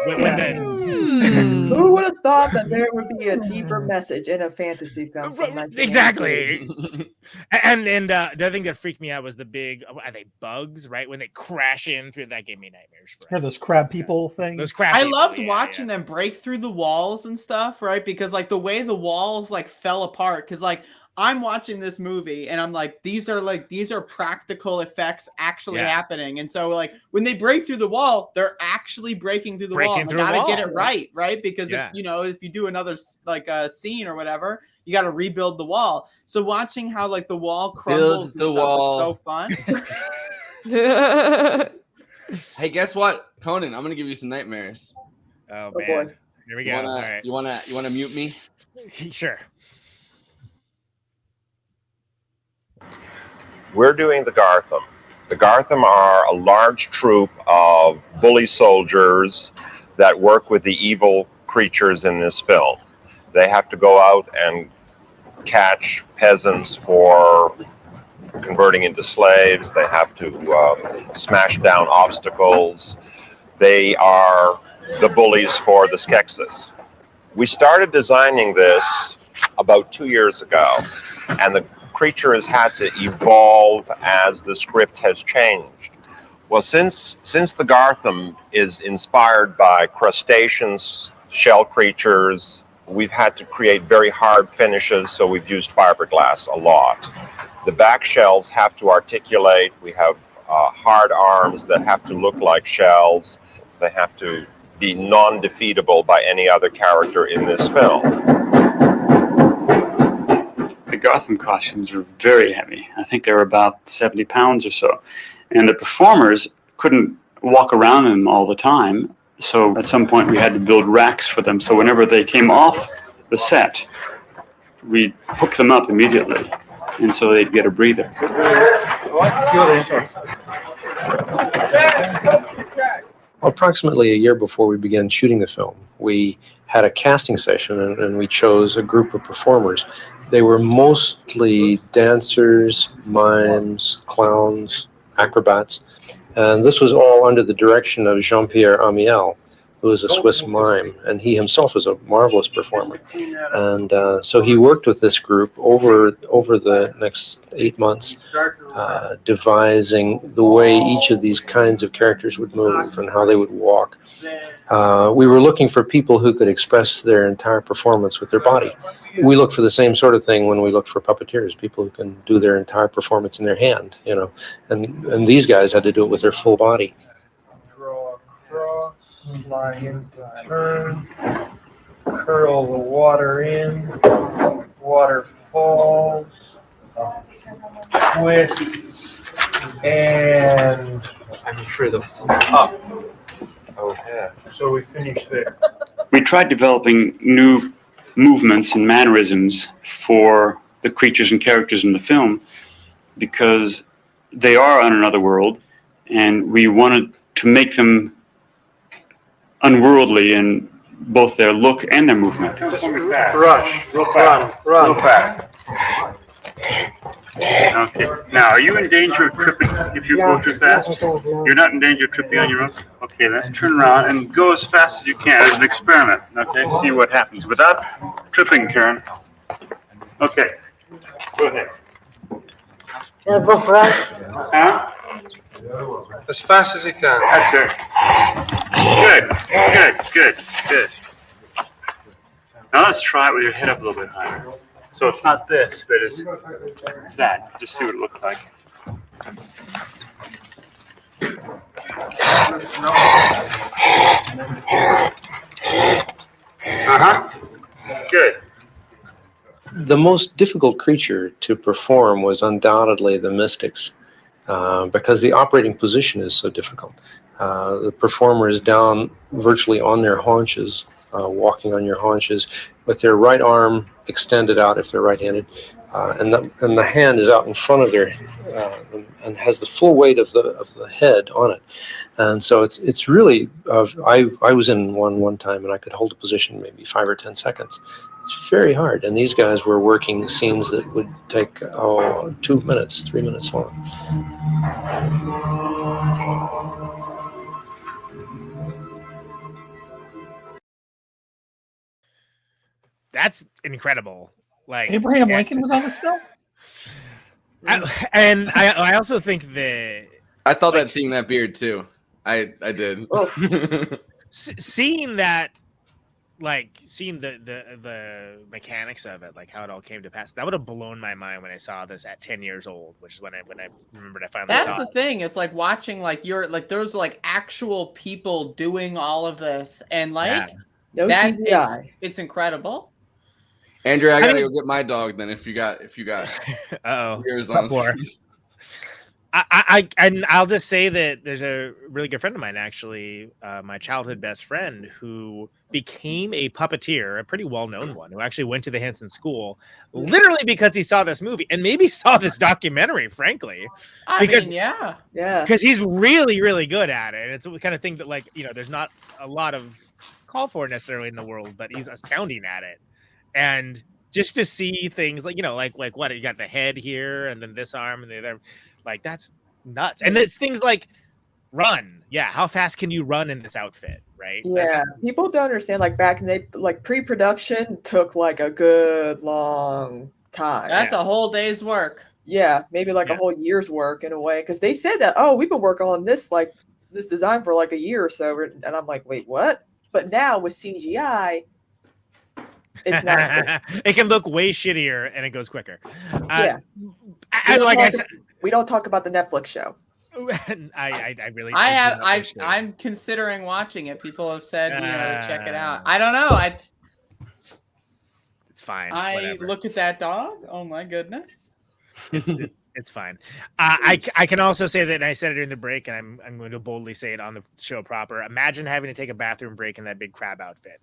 would have thought that there would be a deeper message in a fantasy film? Exactly. and the other thing that freaked me out was the big are they bugs, right? When they crash in through, that gave me nightmares. Those crab people things. Those crab. I loved watching them break through the walls and stuff, right? Because like the way the walls like fell apart, because like I'm watching this movie and I'm like, these are practical effects actually happening. And so like when they break through the wall, they're actually breaking through the wall. You gotta get it right? Because if you do another like scene or whatever, you got to rebuild the wall. So watching how like the wall crumbles and stuff was so fun. Hey, guess what, Conan? I'm gonna give you some nightmares. Oh man, boy. Here we go. All right. You wanna mute me? Sure. We're doing the Gartham. The Gartham are a large troop of bully soldiers that work with the evil creatures in this film. They have to go out and catch peasants for converting into slaves. They have to smash down obstacles. They are the bullies for the Skeksis. We started designing this about 2 years ago, and the creature has had to evolve as the script has changed. Well, since the Gartham is inspired by crustaceans, shell creatures, we've had to create very hard finishes, so we've used fiberglass a lot. The back shells have to articulate. We have hard arms that have to look like shells. They have to be non-defeatable by any other character in this film. The Gartham costumes were very heavy. I think they were about 70 pounds or so. And the performers couldn't walk around in them all the time. So at some point we had to build racks for them. So whenever they came off the set, we'd hook them up immediately. And so they'd get a breather. Approximately a year before we began shooting the film, we had a casting session and we chose a group of performers. They were mostly dancers, mimes, clowns, acrobats, and this was all under the direction of Jean-Pierre Amiel, who is a Swiss mime, and he himself was a marvelous performer. And so he worked with this group over the next 8 months, devising the way each of these kinds of characters would move and how they would walk. We were looking for people who could express their entire performance with their body. We look for the same sort of thing when we look for puppeteers, people who can do their entire performance in their hand, you know. And these guys had to do it with their full body. Draw across, lie in, turn, curl the water in, water falls, twist, and I'm sure that was up. Oh, yeah. So we finished there. We tried developing new movements and mannerisms for the creatures and characters in the film because they are on another world, and we wanted to make them unworldly in both their look and their movement. Rush, run, real fast. Okay. Now, are you in danger of tripping if you go too fast? You're not in danger of tripping on your own? Okay, let's turn around and go as fast as you can as an experiment. Okay, see what happens without tripping, Karen. Okay, go ahead. Huh? As fast as you can. That's it. Good. Now let's try it with your head up a little bit higher. So it's not this, but it's that. Just see what it looks like. Good. The most difficult creature to perform was undoubtedly the mystics, because the operating position is so difficult. The performer is down virtually on their haunches, walking on your haunches, with their right arm extended out if they're right-handed, and the hand is out in front of their and has the full weight of the head on it. And so it's really I was in one time and I could hold a position maybe 5 or 10 seconds. It's very hard, and these guys were working scenes that would take 2 minutes, 3 minutes long. That's incredible. Like Abraham Lincoln was on this film. I also think I thought that seeing that beard too. I did. Seeing that, like seeing the mechanics of it, like how it all came to pass, that would have blown my mind when I saw this at 10 years old, which is when I remembered I finally saw it. That's the thing. It's like watching there's like actual people doing all of this, and like no CGI. It's incredible. Andrea, I gotta go get my dog then. If you got yours on screen. I'll just say that there's a really good friend of mine, actually, my childhood best friend, who became a puppeteer, a pretty well-known one, who actually went to the Henson school literally because he saw this movie and maybe saw this documentary, frankly. Because he's really, really good at it. It's the kind of thing that, like, you know, there's not a lot of call for necessarily in the world, but he's astounding at it. And just to see things like, you know, like what, you got the head here and then this arm and the other, like, that's nuts. And it's things like run, Yeah, how fast can you run in this outfit, right? Yeah, people don't understand. Like back in the like pre-production took like a good long time. That's a whole day's work. Yeah, maybe like a whole year's work in a way, because they said that, oh, we've been working on this this design for like a year or so, and I'm like, wait, what? But now with CGI, it's not. It can look way shittier and it goes quicker. Yeah, we don't talk about the Netflix show. I really I'm considering watching it. People have said check it out. I don't know. It's fine. Whatever. Look at that dog. Oh my goodness. It's fine. I can also say that, and I said it during the break, and I'm going to boldly say it on the show proper. Imagine having to take a bathroom break in that big crab outfit.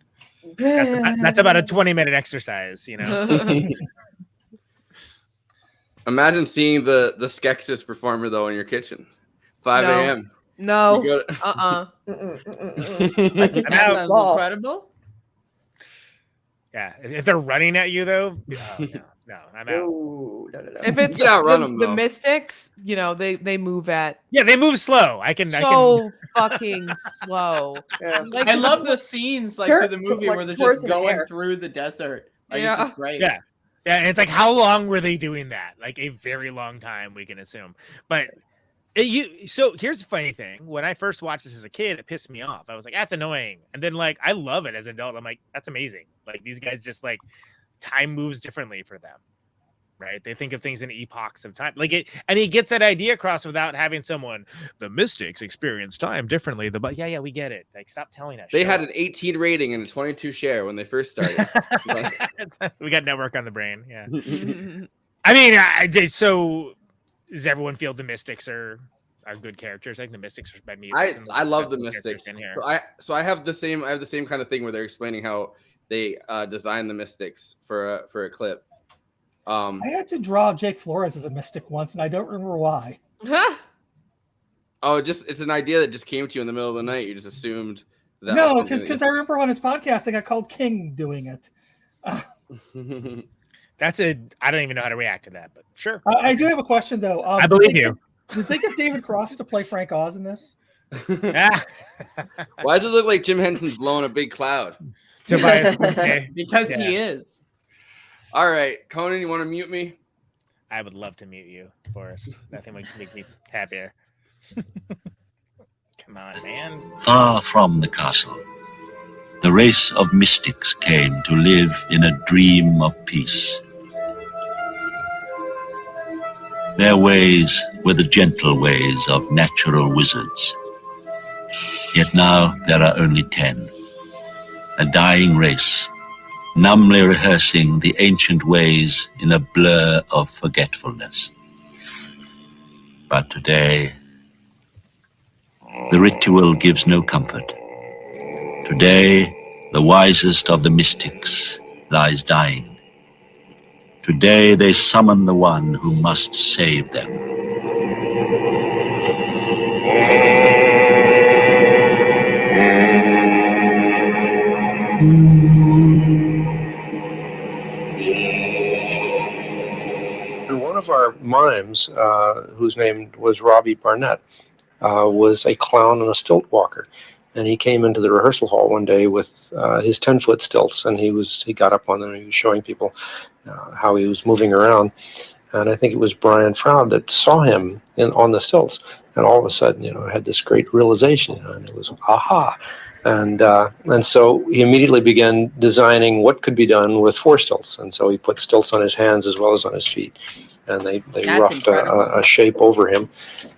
That's about a 20-minute exercise, you know. Imagine seeing the Skeksis performer though in your kitchen, 5 a.m. No. That sounds incredible. Yeah, if they're running at you though, no, I'm out. No. If it's the Mystics, you know, they move at they move slow. I can fucking slow. Yeah. Like, I love the scenes through the movie where they're just going through the desert. It's just great. Yeah, and it's like, how long were they doing that? Like a very long time, we can assume. But so here's the funny thing: when I first watched this as a kid, it pissed me off. I was like, that's annoying. And then like I love it as an adult. I'm like, that's amazing. Like these guys just like time moves differently for them, right? They think of things in epochs of time, like it, and he gets that idea across without having someone. The Mystics experience time differently. But yeah, we get it. Like, stop telling us. They had an 18 rating and a 22 share when they first started. We got network on the brain. Yeah. I mean, so does everyone feel the Mystics are good characters? Like the Mystics are by me. I love the Mystics. In here. So I have the same kind of thing where they're explaining how they designed the Mystics for a clip. I had to draw Jake Flores as a Mystic once, and I don't remember why. It's an idea that just came to you in the middle of the night. You just assumed that. No, because I remember on his podcast I got called King doing it. I don't even know how to react to that, but sure. I do have a question though. I believe you. Did they get David Cross to play Frank Oz in this? Why does it look like Jim Henson's blowing a big cloud? Because he is. All right, Conan, you want to mute me? I would love to mute you, Forrest. Nothing would make me happier. Come on, man. Far from the castle, the race of mystics came to live in a dream of peace. Their ways were the gentle ways of natural wizards. Yet now there are only 10. A dying race, numbly rehearsing the ancient ways in a blur of forgetfulness. But today, the ritual gives no comfort. Today, the wisest of the mystics lies dying. Today, they summon the one who must save them. And one of our mimes, whose name was Robbie Barnett, was a clown and a stilt walker. And he came into the rehearsal hall one day with his 10-foot stilts, and he got up on them and he was showing people how he was moving around. And I think it was Brian Froud that saw him on the stilts, and all of a sudden, I had this great realization, and it was aha. And so he immediately began designing what could be done with 4 stilts. And so he put stilts on his hands as well as on his feet. And they roughed a shape over him,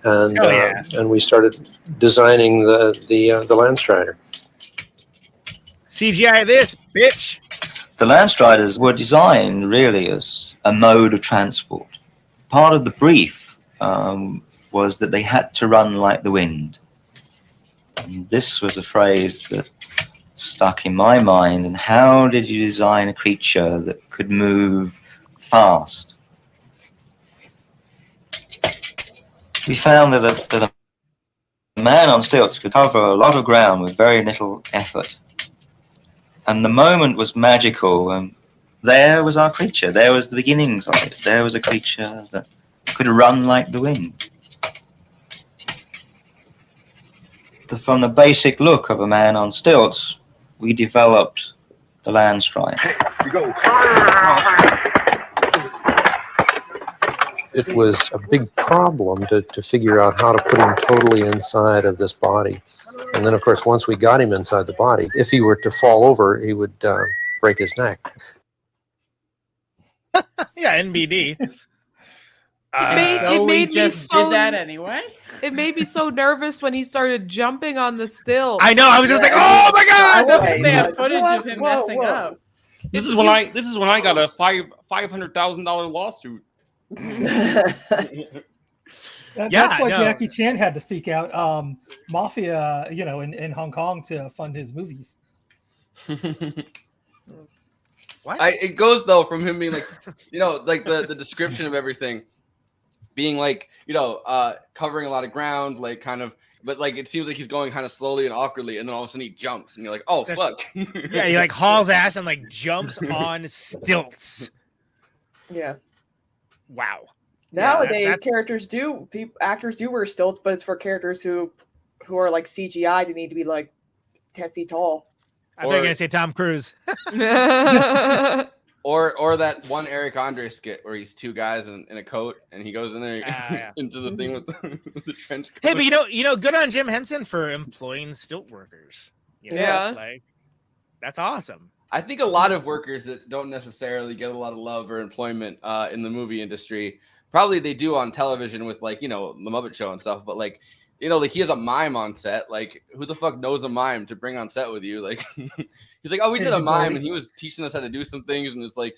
and we started designing the Landstrider. CGI this, bitch. The Landstriders were designed really as a mode of transport. Part of the brief was that they had to run like the wind. And this was a phrase that stuck in my mind. And how did you design a creature that could move fast? We found that a man on stilts could cover a lot of ground with very little effort. And the moment was magical. And there was our creature. There was the beginnings of it. There was a creature that could run like the wind. from the basic look of a man on stilts, we developed the Landstrider. It was a big problem to figure out how to put him totally inside of this body. And then, of course, once we got him inside the body, if he were to fall over, he would break his neck. Yeah, NBD. So we just did that anyway. It made me so nervous when he started jumping on the stilts. I know. I was just like, "Oh my god!" They have footage of him messing up. This is when I got a $500,000 lawsuit. That's why Jackie Chan had to seek out mafia, in Hong Kong to fund his movies. What? It goes though from him being like, like the description of everything being like, covering a lot of ground, like kind of, but like it seems like he's going kind of slowly and awkwardly, and then all of a sudden he jumps, and you're like, oh fuck. Yeah, he like hauls ass and like jumps on stilts. Yeah. Wow. Nowadays, that's... actors do wear stilts, but it's for characters who are like CGI. They need to be like 10 feet tall. I thought you were gonna say Tom Cruise. Or that one Eric Andre skit where he's two guys in a coat and he goes in there into the thing with the trench coat. Hey, but good on Jim Henson for employing stilt workers. Like that's awesome. I think a lot of workers that don't necessarily get a lot of love or employment in the movie industry, probably they do on television with like, the Muppet Show and stuff, but like, like he has a mime on set. Like, who the fuck knows a mime to bring on set with you? Like, he's like, oh, we did a mime, and he was teaching us how to do some things. And it's like,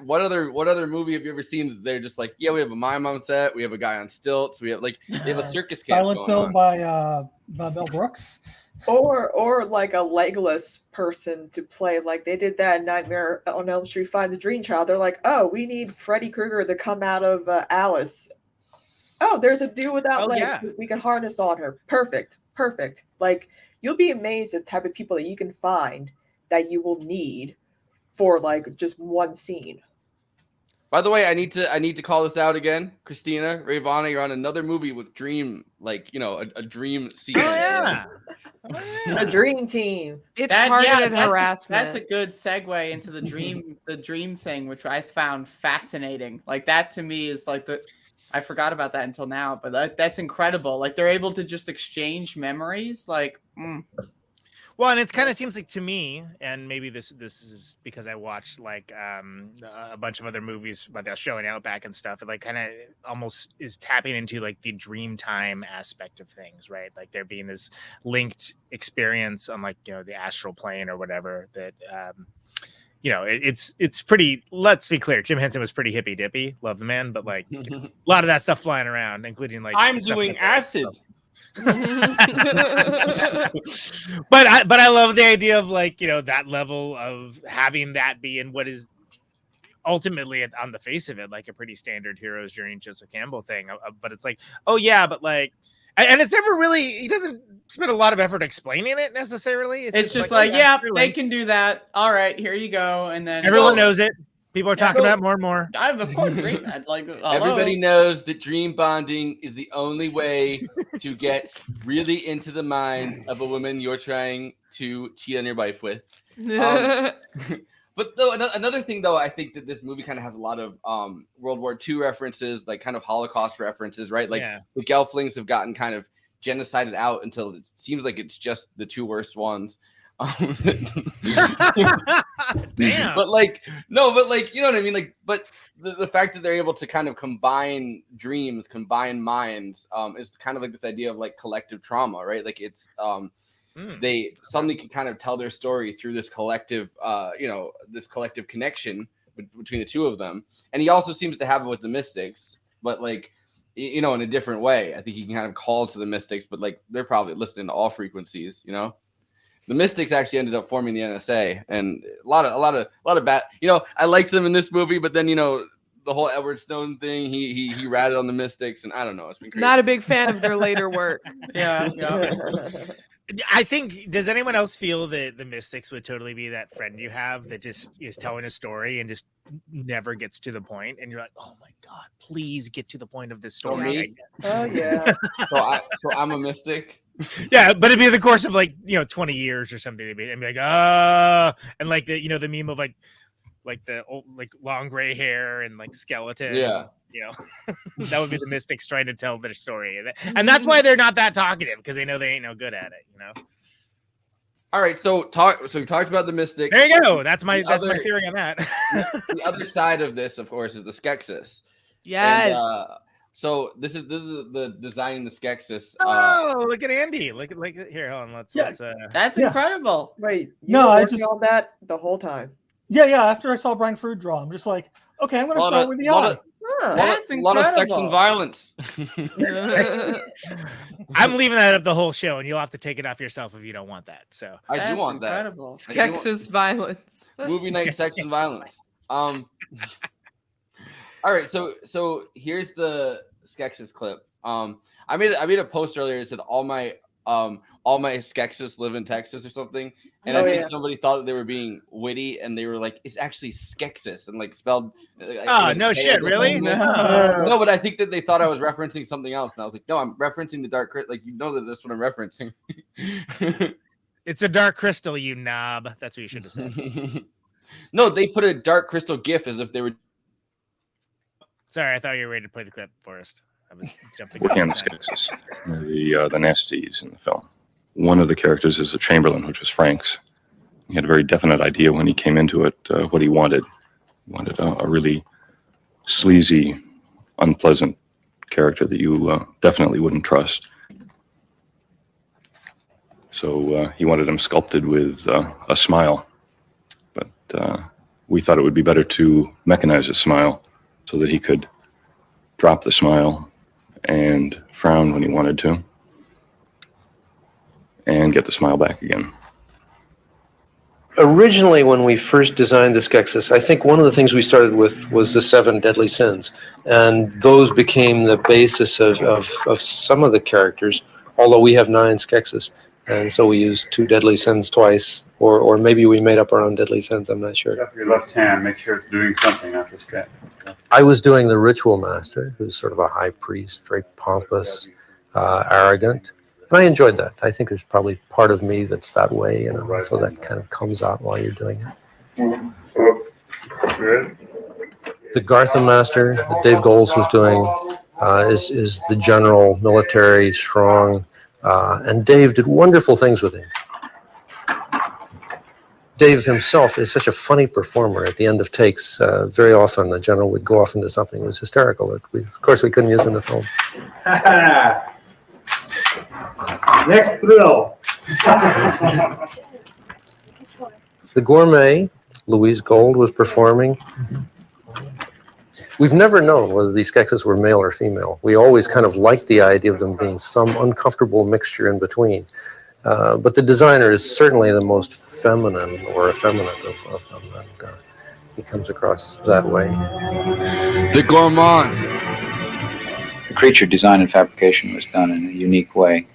what other movie have you ever seen that they're just like, yeah, we have a mime on set, we have a guy on stilts, we have they have a circus camp silent going film on. by Mel Brooks, or like a legless person to play, like they did that in Nightmare on Elm Street, Find the Dream Child. They're like, oh, we need Freddy Krueger to come out of Alice. Oh, there's a dude without legs. Yeah. We can harness on her. Perfect. Like, you'll be amazed at the type of people that you can find that you will need for like just one scene. By the way, I need to call this out again. Christina, Rayyvana, you're on another movie with Dream, like, a dream scene. Oh, yeah. A dream team. It's targeted harassment. That's a good segue into the dream thing, which I found fascinating. Like, that to me is like I forgot about that until now, but that's incredible. Like, they're able to just exchange memories. Like, Well, and it kind of seems like to me, and maybe this is because I watched like a bunch of other movies about that show and Outback and stuff. It like kind of almost is tapping into like the dream time aspect of things, right? Like there being this linked experience on like the astral plane or whatever that. It's pretty. Let's be clear. Jim Henson was pretty hippy dippy. Love the man, but like a lot of that stuff flying around, including like I'm doing acid. But I love the idea of like that level of having that be in what is ultimately on the face of it like a pretty standard hero's journey Joseph Campbell thing. But it's like, oh yeah, but like. And it's never really, he doesn't spend a lot of effort explaining it necessarily. It's just like, yeah, they can do that. All right, here you go. And then everyone knows it. People are talking about it more and more. Of course, everybody knows that dream bonding is the only way to get really into the mind of a woman you're trying to cheat on your wife with. But though another thing, though, I think that this movie kind of has a lot of World War II references, like kind of Holocaust references, right? Like the Gelflings have gotten kind of genocided out until it seems like it's just the two worst ones. Damn. But like, no, but like, you know what I mean? Like, but the fact that they're able to kind of combine dreams, combine minds, is kind of like this idea of like collective trauma, right? Like it's they suddenly can kind of tell their story through this collective, this collective connection between the two of them. And he also seems to have it with the Mystics, but like, in a different way. I think he can kind of call to the Mystics, but like they're probably listening to all frequencies, The Mystics actually ended up forming the NSA, and a lot of bad. I liked them in this movie, but then the whole Edward Snowden thing, he ratted on the Mystics, and I don't know, it's been crazy. Not a big fan of their later work. Yeah. I think, does anyone else feel that the Mystics would totally be that friend you have that just is telling a story and just never gets to the point, and you're like, oh my god, please get to the point of this story? Oh yeah. So I'm a mystic. Yeah, but it'd be the course of 20 years or something. And be like, and the meme of the old, long gray hair and skeleton. Yeah. That would be the mystics trying to tell their story, and that's why they're not that talkative, because they know they ain't no good at it. All right, so we talked about the mystics. There you go. That's my theory on that. The other side of this, of course, is the Skeksis. Yes. And, so this is the designing the Skeksis. Look at Andy. Look here. Hold on. Let's. That's incredible. Wait, I just all that the whole time. Yeah. After I saw Brian Frood draw, I'm just like, okay, I'm going to start with the eye. That's a lot of sex and violence. I'm leaving that up the whole show, and you'll have to take it off yourself if you don't want that. So I do want incredible. that. Skeksis violence. Movie night sex and violence. All right, so here's the Skeksis clip. I made a post earlier that said all my Skeksis live in Texas or something, and I think somebody thought that they were being witty, and they were like, "It's actually Skeksis," and spelled. No shit, really? No, but I think that they thought I was referencing something else, and I was like, "No, I'm referencing the Dark Crystal. That that's what I'm referencing." It's a Dark Crystal, you knob. That's what you should have said. No, they put a Dark Crystal GIF as if they were. Sorry, I thought you were ready to play the clip, Forrest. I was jumping. Working on the Skeksis, the nasties in the film. One of the characters is a Chamberlain, which was Frank's. He had a very definite idea when he came into it what he wanted. He wanted a really sleazy, unpleasant character that you definitely wouldn't trust. So he wanted him sculpted with a smile. But we thought it would be better to mechanize his smile so that he could drop the smile and frown when he wanted to, and get the smile back again. Originally, when we first designed the Skeksis, I think one of the things we started with was the 7 deadly sins, and those became the basis of some of the characters, although we have 9 Skeksis, and so we used 2 deadly sins twice, or maybe we made up our own deadly sins, I'm not sure. Up your left hand, make sure it's doing something, not just that. I was doing the ritual master, who's sort of a high priest, very pompous, arrogant. But I enjoyed that. I think there's probably part of me that's that way, so that kind of comes out while you're doing it. The Gartham master that Dave Goles was doing is the general, military, strong, and Dave did wonderful things with him. Dave himself is such a funny performer. At the end of takes, very often the general would go off into something that was hysterical that of course we couldn't use in the film. Next thrill. The gourmet, Louise Gold, was performing. We've never known whether these Skeksis were male or female. We always kind of liked the idea of them being some uncomfortable mixture in between. But the designer is certainly the most feminine or effeminate of them, and he comes across that way. The gourmand. The creature design and fabrication was done in a unique way.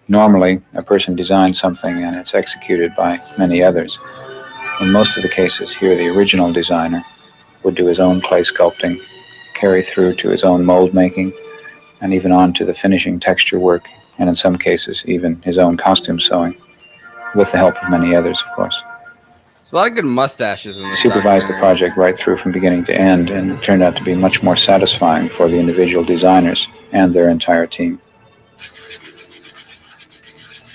Normally, a person designs something and it's executed by many others. In most of the cases here, the original designer would do his own clay sculpting, carry through to his own mold making, and even on to the finishing texture work, and in some cases, even his own costume sewing, with the help of many others, of course. There's a lot of good mustaches in this. Supervised the project right through from beginning to end, and it turned out to be much more satisfying for the individual designers and their entire team.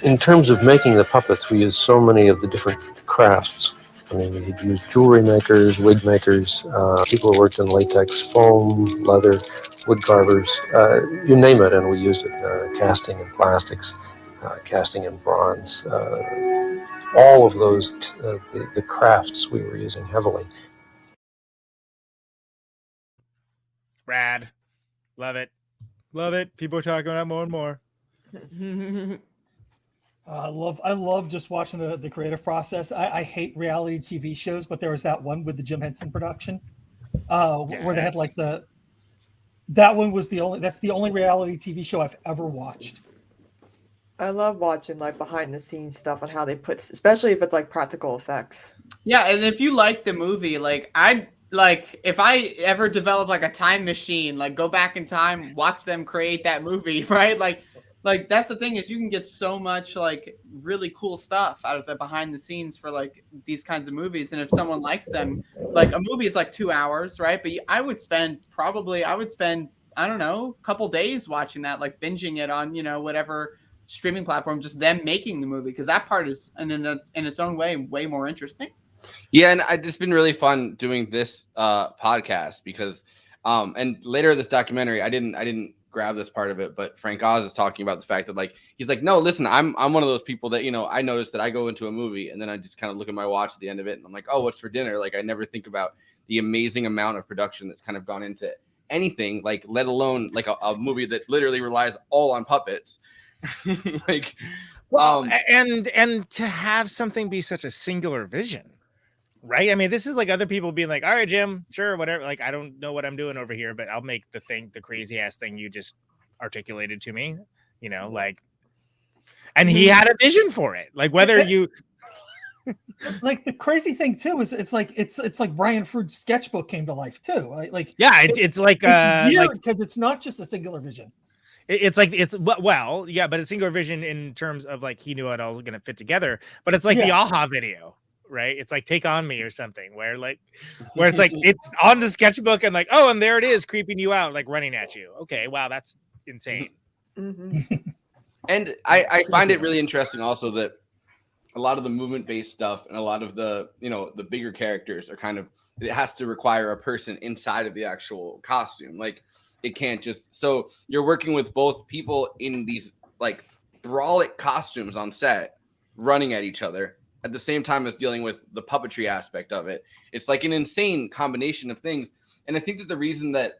In terms of making the puppets, we used so many of the different crafts. I mean, we had used jewelry makers, wig makers, people who worked in latex, foam, leather, wood carvers, you name it, and we used it. Casting in plastics, casting in bronze, all of those, the crafts we were using heavily. Rad. Love it. Love it. People are talking about it more and more. I love just watching the creative process. I hate reality TV shows, but there was that one with the Jim Henson production, where they had that one was that's the only reality TV show I've ever watched. I love watching behind the scenes stuff on how they put, especially if it's practical effects. Yeah, and if you like the movie, if I ever develop a time machine, go back in time, watch them create that movie, right? like that's the thing is you can get so much like really cool stuff out of the behind the scenes for like these kinds of movies. And if someone likes them, like a movie is like 2 hours, right? But I would spend I don't know, a couple days watching that, like binging it on, whatever streaming platform, just them making the movie, because that part is in its own way more interesting. Yeah, and it's been really fun doing this podcast because and later in this documentary, I didn't grab this part of it, but Frank Oz is talking about the fact that like he's like, no, listen, I'm one of those people that I noticed that I go into a movie and then I just kind of look at my watch at the end of it and I'm like, oh, what's for dinner? Like I never think about the amazing amount of production that's kind of gone into anything, like let alone like a movie that literally relies all on puppets. Like, and to have something be such a singular vision, right? I mean, this is like other people being like, all right, Jim, sure, whatever. Like, I don't know what I'm doing over here, but I'll make the crazy ass thing you just articulated to me, like, and he had a vision for it. Like whether you like the crazy thing too is it's like Brian Froud's sketchbook came to life too. Like it's like weird because it's not just a singular vision. It's like but a singular vision in terms of like he knew how it all was going to fit together. But it's like the AHA video, right? It's like Take On Me or something where it's like it's on the sketchbook and like, oh, and there it is creeping you out, like running at you. Okay, wow, that's insane. And I find it really interesting also that a lot of the movement-based stuff and a lot of the the bigger characters are kind of, it has to require a person inside of the actual costume. Like it can't just, so you're working with both people in these like brolic costumes on set running at each other at the same time as dealing with the puppetry aspect of it. It's like an insane combination of things. And I think that the reason that,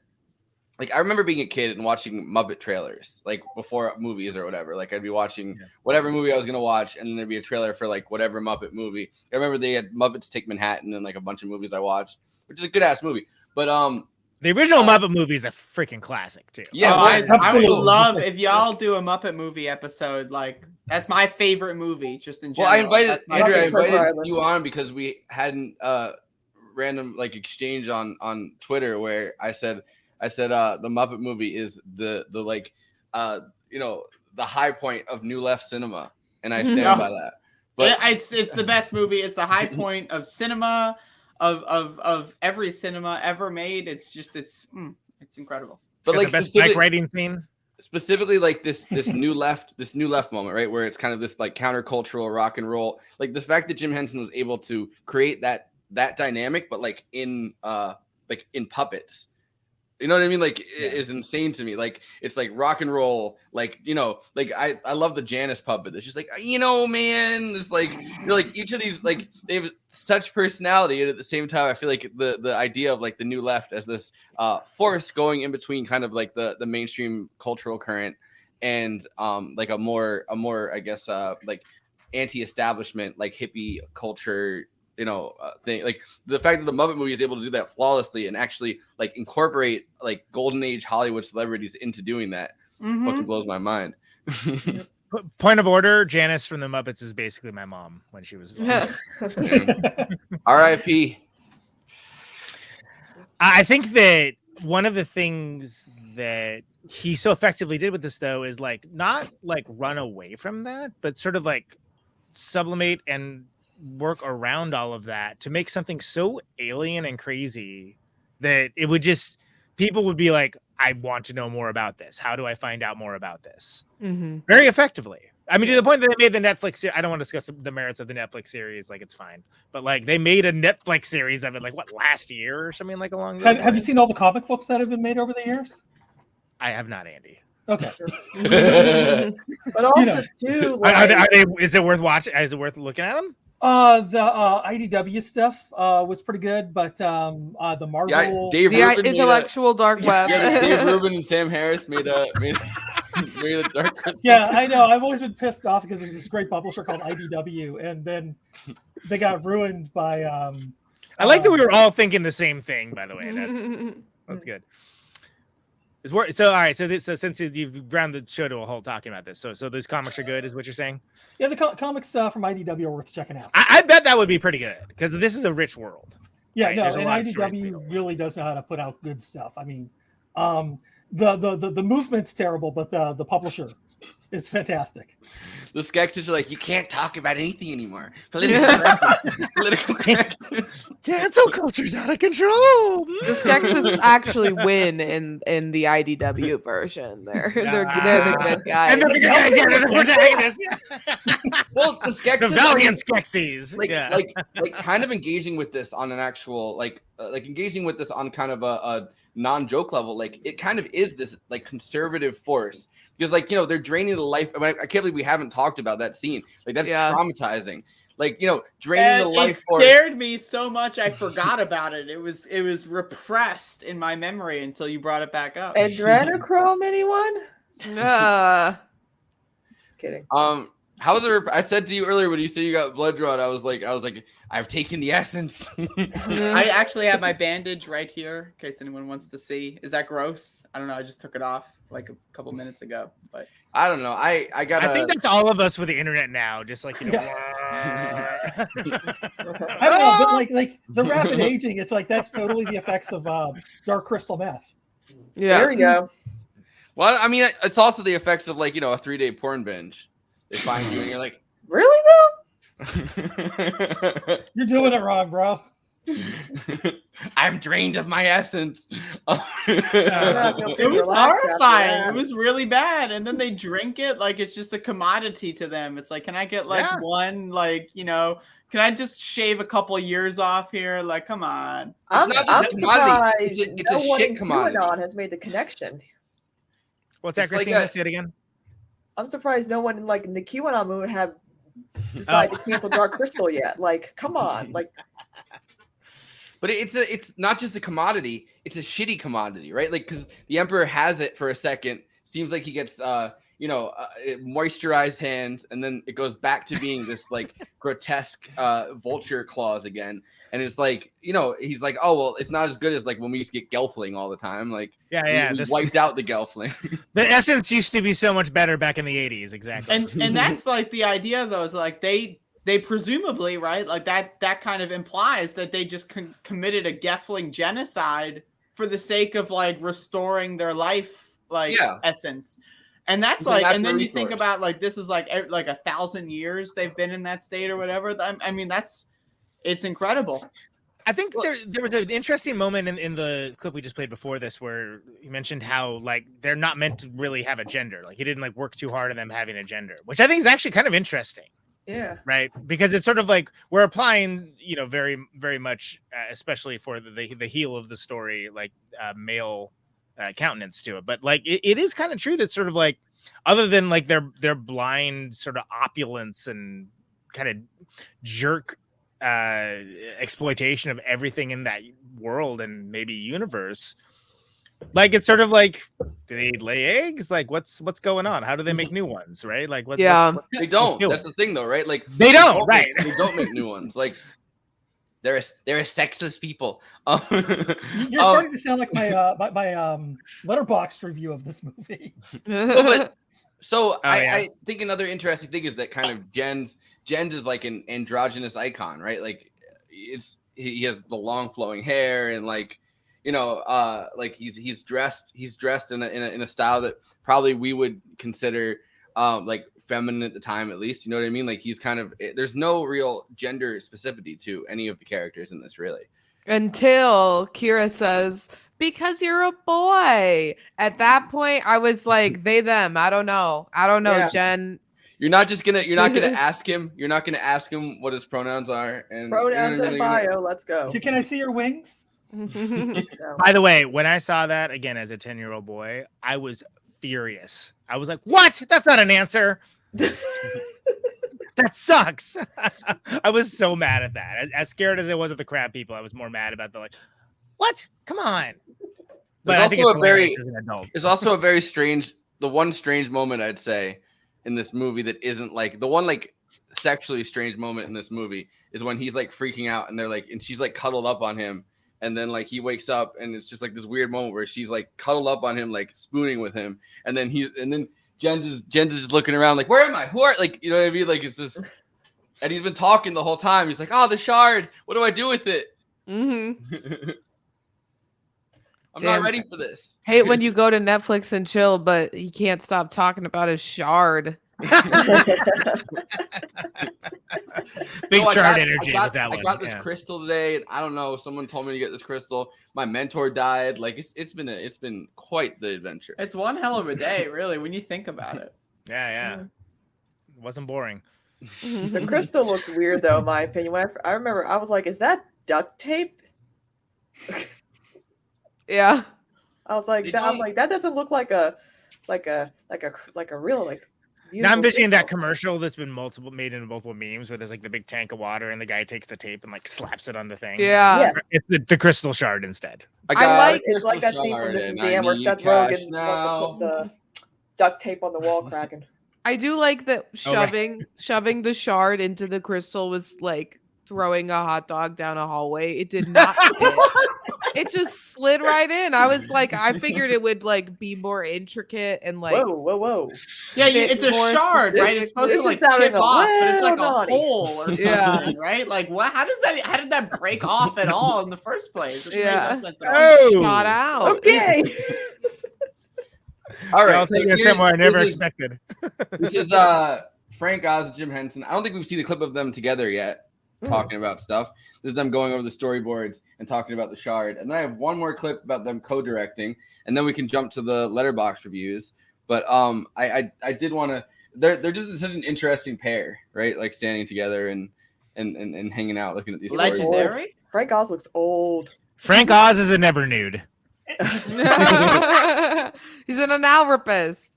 like, I remember being a kid and watching Muppet trailers, like before movies or whatever. Like I'd be watching whatever movie I was going to watch, and then there'd be a trailer for like whatever Muppet movie. I remember they had Muppets Take Manhattan and like a bunch of movies I watched, which is a good ass movie. But the original Muppet movie is a freaking classic too. Yeah, I would love if y'all do a Muppet movie episode. Like that's my favorite movie, just in general. Well, I invited you on because we had a random like exchange on Twitter where I said the Muppet movie is the like the high point of New Left cinema, and I stand by that. But it's the best movie. It's the high point of cinema, of every cinema ever made. It's just it's incredible. But like the best bike riding scene, specifically like this new left moment, right, where it's kind of this like countercultural rock and roll. Like the fact that Jim Henson was able to create that dynamic, but like in puppets. You know what I mean? Like it is insane to me. Like it's like rock and roll. Like like I love the Janice puppet. It's just like man. It's like like each of these like they have such personality, and at the same time, I feel like the idea of like the New Left as this force going in between kind of like the mainstream cultural current and like a more I guess like anti-establishment like hippie culture. Thing, like the fact that the Muppet movie is able to do that flawlessly and actually like incorporate like golden age Hollywood celebrities into doing that fucking blows my mind. Point of order: Janice from the Muppets is basically my mom when she was. R.I.P. I think that one of the things that he so effectively did with this, though, is like not like run away from that, but sort of like sublimate and work around all of that to make something so alien and crazy that it would just, people would be like, I want to know more about this. How do I find out more about this? Very effectively. I mean, to the point that they made the Netflix, I don't want to discuss the merits of the Netflix series, like it's fine, but like they made a Netflix series of it, like what, last year or something like along those Have you seen all the comic books that have been made over the years? I have not, Andy. Okay. But also too, are they, is it worth watching? Is it worth looking at them? The IDW stuff was pretty good, but the Marvel, intellectual dark web. Yeah, Dave Rubin and Sam Harris made a dark crystal. Yeah, I know. I've always been pissed off because there's this great publisher called IDW, and then they got ruined by. I like that we were all thinking the same thing. By the way, that's good. So all right. So since you've ground the show to a halt talking about this, so those comics are good, is what you're saying? Yeah, the comics from IDW are worth checking out. I bet that would be pretty good because this is a rich world. Yeah, right? no, and IDW really does know how to put out good stuff. I mean, the movement's terrible, but the publisher It's fantastic. The Skeksis are like, you can't talk about anything anymore. Political correctness. Cancel culture's out of control. The Skeksis actually win in the IDW version. They're the good guys. And they're the good guys. Yeah, they're the protagonists. Well, the Skeksis, the valiant Skeksis. Like kind of engaging with this on an actual like engaging with this on kind of a non-joke level. Like it kind of is this like conservative force. Because, like, you know, they're draining the life. I can't believe we haven't talked about that scene. Like, that's traumatizing. Like, you know, draining the life force. It scared me so much I forgot about it. It was repressed in my memory until you brought it back up. Adrenochrome, anyone? Just kidding. How's it? I said to you earlier when you said you got blood drawn, I was like, I've taken the essence. I actually have my bandage right here in case anyone wants to see. Is that gross? I don't know. I just took it off like a couple minutes ago, but I don't know. I think that's all of us with the internet now. Just like, you know, I don't know, but like the rapid aging, it's like that's totally the effects of dark crystal meth. Yeah, there we go. Well, I mean, it's also the effects of, like, you know, a 3-day porn binge. They find you and you're like, really though? You're doing it wrong, bro. I'm drained of my essence. It was horrifying. It was really bad. And then they drink it like it's just a commodity to them. It's like, can I get like one, like, you know, can I just shave a couple years off here? Like, come on. I'm surprised it's no a one shit in commodity. QAnon has made the connection. What's that, Christina? Say it again. I'm surprised no one in the QAnon movement have decided to cancel Dark Crystal yet. Like, come on, like. But it's not just a commodity; it's a shitty commodity, right? Like, because the Emperor has it for a second, seems like he gets moisturized hands, and then it goes back to being this like grotesque vulture claws again. And it's like, you know, he's like, oh well, it's not as good as like when we used to get Gelfling all the time. Like, we wiped out the Gelfling. The essence used to be so much better back in the 80s, exactly. And that's like the idea, though, is like they presumably, right, like that kind of implies that they just committed a Gelfling genocide for the sake of like restoring their life, like essence. And that's like, and then you think about like this is like 1,000 years they've been in that state or whatever. I mean, it's incredible. I think there was an interesting moment in the clip we just played before this where you mentioned how like they're not meant to really have a gender. Like he didn't like work too hard on them having a gender, which I think is actually kind of interesting. Yeah. Right. Because it's sort of like we're applying, you know, very, very much, especially for the heel of the story, like male countenance to it. But like it is kind of true that sort of like other than like their blind sort of opulence and kind of jerk exploitation of everything in that world and maybe universe, like it's sort of like, do they lay eggs? Like what's going on? How do they make new ones? Right? Like they don't. That's the thing, though, right? Like they don't. Right? They don't make new ones. Like they're a sexless people. You're starting to sound like my Letterboxd review of this movie. I think another interesting thing is that kind of Jens is like an androgynous icon, right? Like he has the long flowing hair and like, you know, like he's dressed in a style that probably we would consider like feminine at the time, at least, you know what I mean? Like he's kind of, there's no real gender specificity to any of the characters in this, really. Until Kira says, because you're a boy. At that point, I was like, they, them. I don't know, yeah. Jen. You're not gonna ask him. You're not gonna ask him what his pronouns are. And pronouns and bio. Let's go. Can I see your wings? By the way, when I saw that again as a 10-year-old boy, I was furious. I was like, "What? That's not an answer. That sucks." I was so mad at that. As scared as I was of the crab people, I was more mad about the like, "What? Come on." But I think it's also a very strange. The one strange moment I'd say in this movie that isn't like the one like sexually strange moment in this movie is when he's like freaking out and they're like, and she's like cuddled up on him. And then like he wakes up and it's just like this weird moment where she's like cuddled up on him, like spooning with him. And then Jens is just looking around like, where am I? Who are, like, you know what I mean? Like it's this, and he's been talking the whole time. He's like, oh, the shard. What do I do with it? Mm-hmm. I'm not ready for this. Hate when you go to Netflix and chill, but he can't stop talking about his shard. Big No, chart energy with that I one. got this crystal today. And I don't know. Someone told me to get this crystal. My mentor died. Like it's been quite the adventure. It's one hell of a day, really, when you think about it. Yeah. It wasn't boring. The crystal looks weird, though, in my opinion. When I remember, I was like, "Is that duct tape?" Yeah. I was like, that doesn't look like a real like. Now I'm beautiful envisioning that crystal. commercial that's been made into multiple memes where there's like the big tank of water and the guy takes the tape and like slaps it on the thing. Yeah. Yes. It's the crystal shard instead. It's like that scene from This Is the End where Seth Rogen now. wants to put the duct tape on the wall cracking. I do like that Oh, right. shoving the shard into the crystal was like throwing a hot dog down a hallway. It did not fit. It just slid right in. I was like, I figured it would like be more intricate and like whoa. Yeah, fit it's a more shard, right? It's supposed to like chip off, but it's like a hole or something, Yeah. right? Like what? How did that break off at all in the first place? It made no Yeah. sense at all. Shot out. Okay. All right. I'll take it somewhere I never expected. This is Frank Oz and Jim Henson. I don't think we've seen a clip of them together yet talking about stuff. This is them going over the storyboards and talking about the shard. And then I have one more clip about them co-directing, and then we can jump to the Letterboxd reviews. But I did want to. They're just such an interesting pair, right? Like standing together and hanging out, looking at these Legendary. storyboards. Frank Oz looks old. Frank Oz is a never nude. He's an analrapist.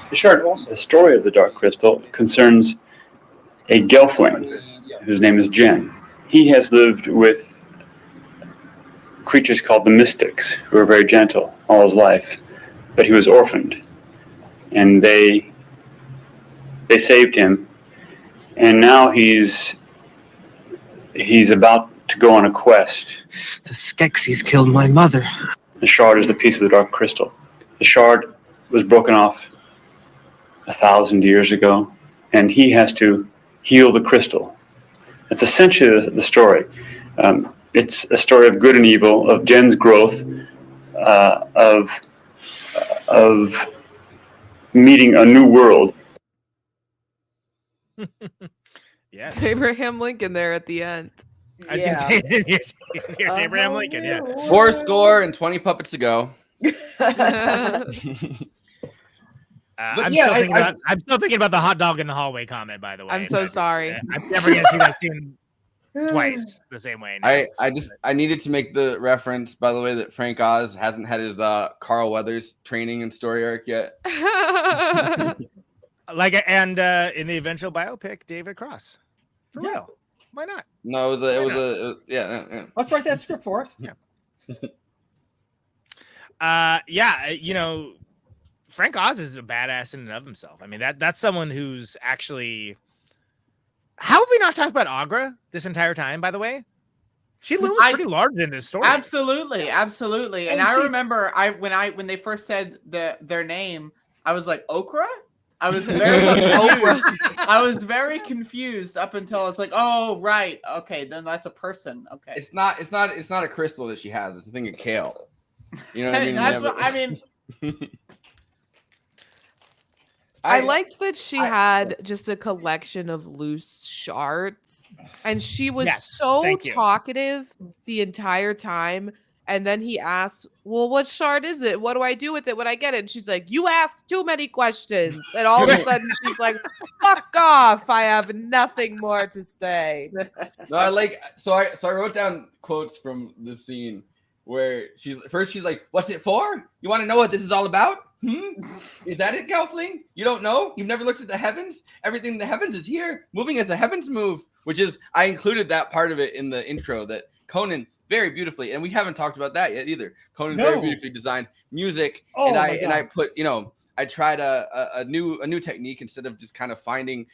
The shard, the story of the Dark Crystal concerns a Gelfling whose name is Jen. He has lived with creatures called the Mystics, who are very gentle all his life, but he was orphaned, and they saved him, and now he's about to go on a quest. The Skeksis killed my mother. The shard is the piece of the Dark Crystal. The shard was broken off 1,000 years ago, and he has to heal the crystal. That's essentially the story. It's a story of good and evil, of Jen's growth, of meeting a new world. Yes. Abraham Lincoln there at the end. I was gonna say, here's Abraham Lincoln. Yeah. 4 score and 20 puppets to go. I'm yeah, still thinking about the hot dog in the hallway comment, by the way. I'm so sorry. I'm never gonna see that scene twice the same way. now. I needed to make the reference, by the way, that Frank Oz hasn't had his Carl Weathers training and story arc yet. And in the eventual biopic, David Cross. For real. Why not? No, yeah. Let's write that script for us. Yeah. Frank Oz is a badass in and of himself. I mean, that's someone who's actually. How have we not talked about Agra this entire time? By the way, she looms pretty large in this story. Absolutely. And I remember, when they first said their name, I was like, Okra. I was very confused. I was very confused up until I was like, oh right, okay, then that's a person. Okay, it's not a crystal that she has. It's a thing of kale. You know what I mean? That's what I mean. I liked that she had just a collection of loose shards, and she was so talkative the entire time. And then he asked, well, what shard is it? What do I do with it when I get it? And she's like, you asked too many questions. And all of a sudden she's like, fuck off. I have nothing more to say. No, so I wrote down quotes from the scene where she's like, what's it for? You want to know what this is all about? Is that it, Gelfling? You don't know? You've never looked at the heavens? Everything in the heavens is here, moving as the heavens move, which is, I included that part of it in the intro that Conan very beautifully, and we haven't talked about that yet either. Conan very beautifully designed music, and I put, I tried a new technique instead of just kind of finding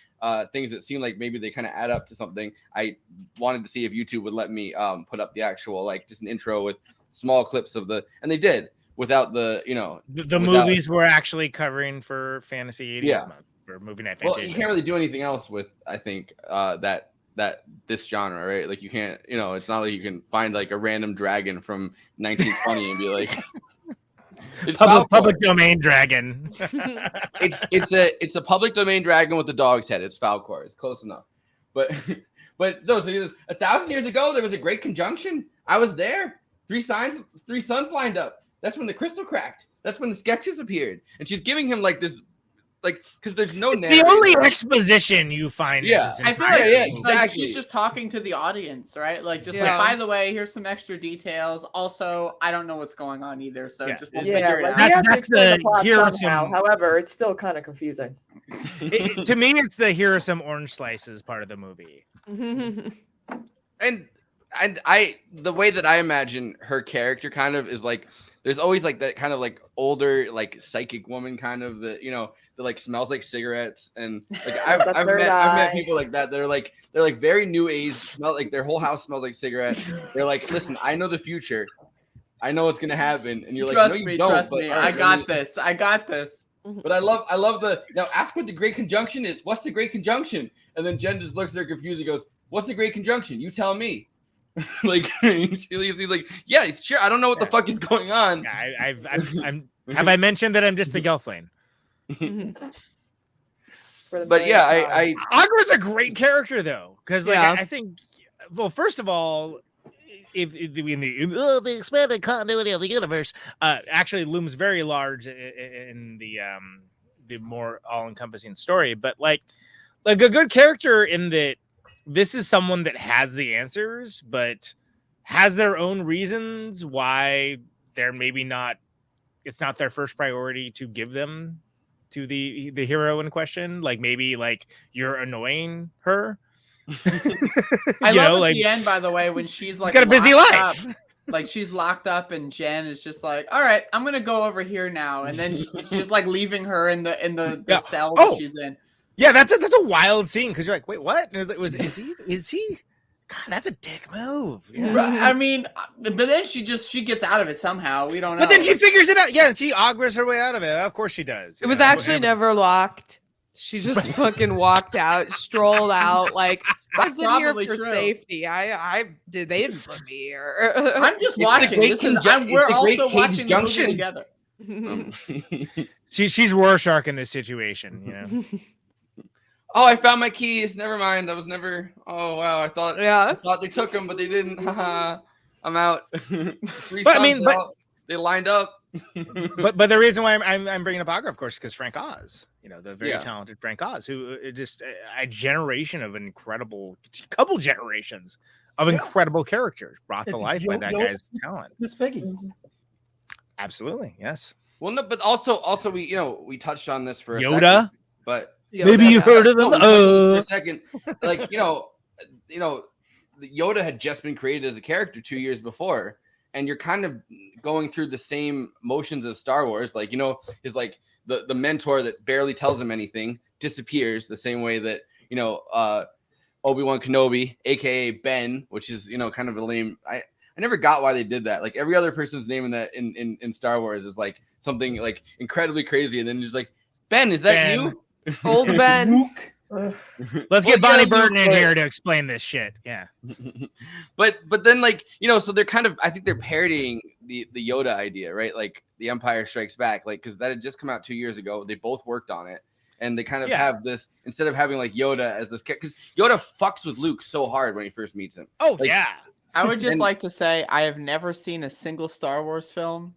things that seem like maybe they kind of add up to something. I wanted to see if YouTube would let me put up the actual just an intro with small clips of and they did without the the movies we're actually covering for Fantasy 80s month for Movie Night Fantasia. Well, you can't really do anything else with I think that this genre, right? Like you can't, it's not like you can find like a random dragon from 1920 and be like, it's public domain dragon. it's a public domain dragon with a dog's head. It's Falcor. It's close enough, but no. So he says, 1,000 years ago there was a great conjunction. I was there. 3 suns lined up. That's when the crystal cracked. That's when the sketches appeared. And she's giving him like this. Like, because there's no narrative. The only exposition you find. Yeah, I feel like, exactly. Like she's just talking to the audience, right? Like, just like, by the way, here's some extra details. Also, I don't know what's going on either, so just we'll figure it out. That's the plot somehow. However, it's still kind of confusing. To me, it's the here are some orange slices part of the movie. And the way that I imagine her character kind of is like, there's always like that kind of like older like psychic woman kind of that that like smells like cigarettes, and like I've met people like that. They're like very new age, smell like their whole house smells like cigarettes. They're like, listen, I know the future, I know what's gonna happen, and you're trust like, no, me, you don't. trust me, I got this. But I love the now. Ask what the great conjunction is. What's the great conjunction? And then Jen just looks at her confused and goes, "What's the great conjunction? You tell me." Like he's like, yeah, sure. I don't know what the fuck is going on. Yeah, have I mentioned that I'm just a Gelfling? But yeah, I Agra's a great character though, because like I think, well, first of all, if in the expanded continuity of the universe, actually looms very large in the more all-encompassing story, but like a good character in that this is someone that has the answers, but has their own reasons why they're maybe not. It's not their first priority to give them to the hero in question. Like maybe like you're annoying her. I love at the end, by the way, when she's like got a busy life. Like she's locked up and Jen is just like, all right, I'm gonna go over here now, and then she's just like leaving her in the cell that she's in. Yeah, that's a wild scene because you're like, wait, what? And it was like, is he? God, that's a dick move. Yeah. I mean, but then she gets out of it somehow. We don't know. But then she figures it out. Yeah, she Agras her way out of it. Of course she does. It was actually never locked. She just fucking walked out, strolled out, like, I was in here for safety. They didn't put me here. I'm just watching. We're also watching the movie together. She's Rorschach in this situation, you know. Oh, I found my keys. Never mind. I was never. Oh wow, I thought they took them, but they didn't. Haha. I'm out. They lined up. but the reason why I'm bringing up Agra, of course, because Frank Oz, the very talented Frank Oz, who just a generation of couple generations of incredible characters brought to life by that guy's talent. Miss Piggy. Absolutely, yes. Well, no, but also we touched on this for a Yoda, second, but maybe you've heard of them. For a second, like the Yoda had just been created as a character 2 years before. And you're kind of going through the same motions as Star Wars. Like, is like the mentor that barely tells him anything disappears the same way that, Obi-Wan Kenobi, aka Ben, which is, kind of a lame. I never got why they did that. Like every other person's name in that in Star Wars is like something like incredibly crazy. And then just like, Ben, is that you? Old Ben. Let's get Bonnie Burton in here to explain this shit. Yeah. But then so they're kind of, I think they're parodying the Yoda idea, right? Like The Empire Strikes Back, like, because that had just come out 2 years ago. They both worked on it. And they kind of have this, instead of having like Yoda as this, because Yoda fucks with Luke so hard when he first meets him. Oh, yeah. I would just like to say I have never seen a single Star Wars film.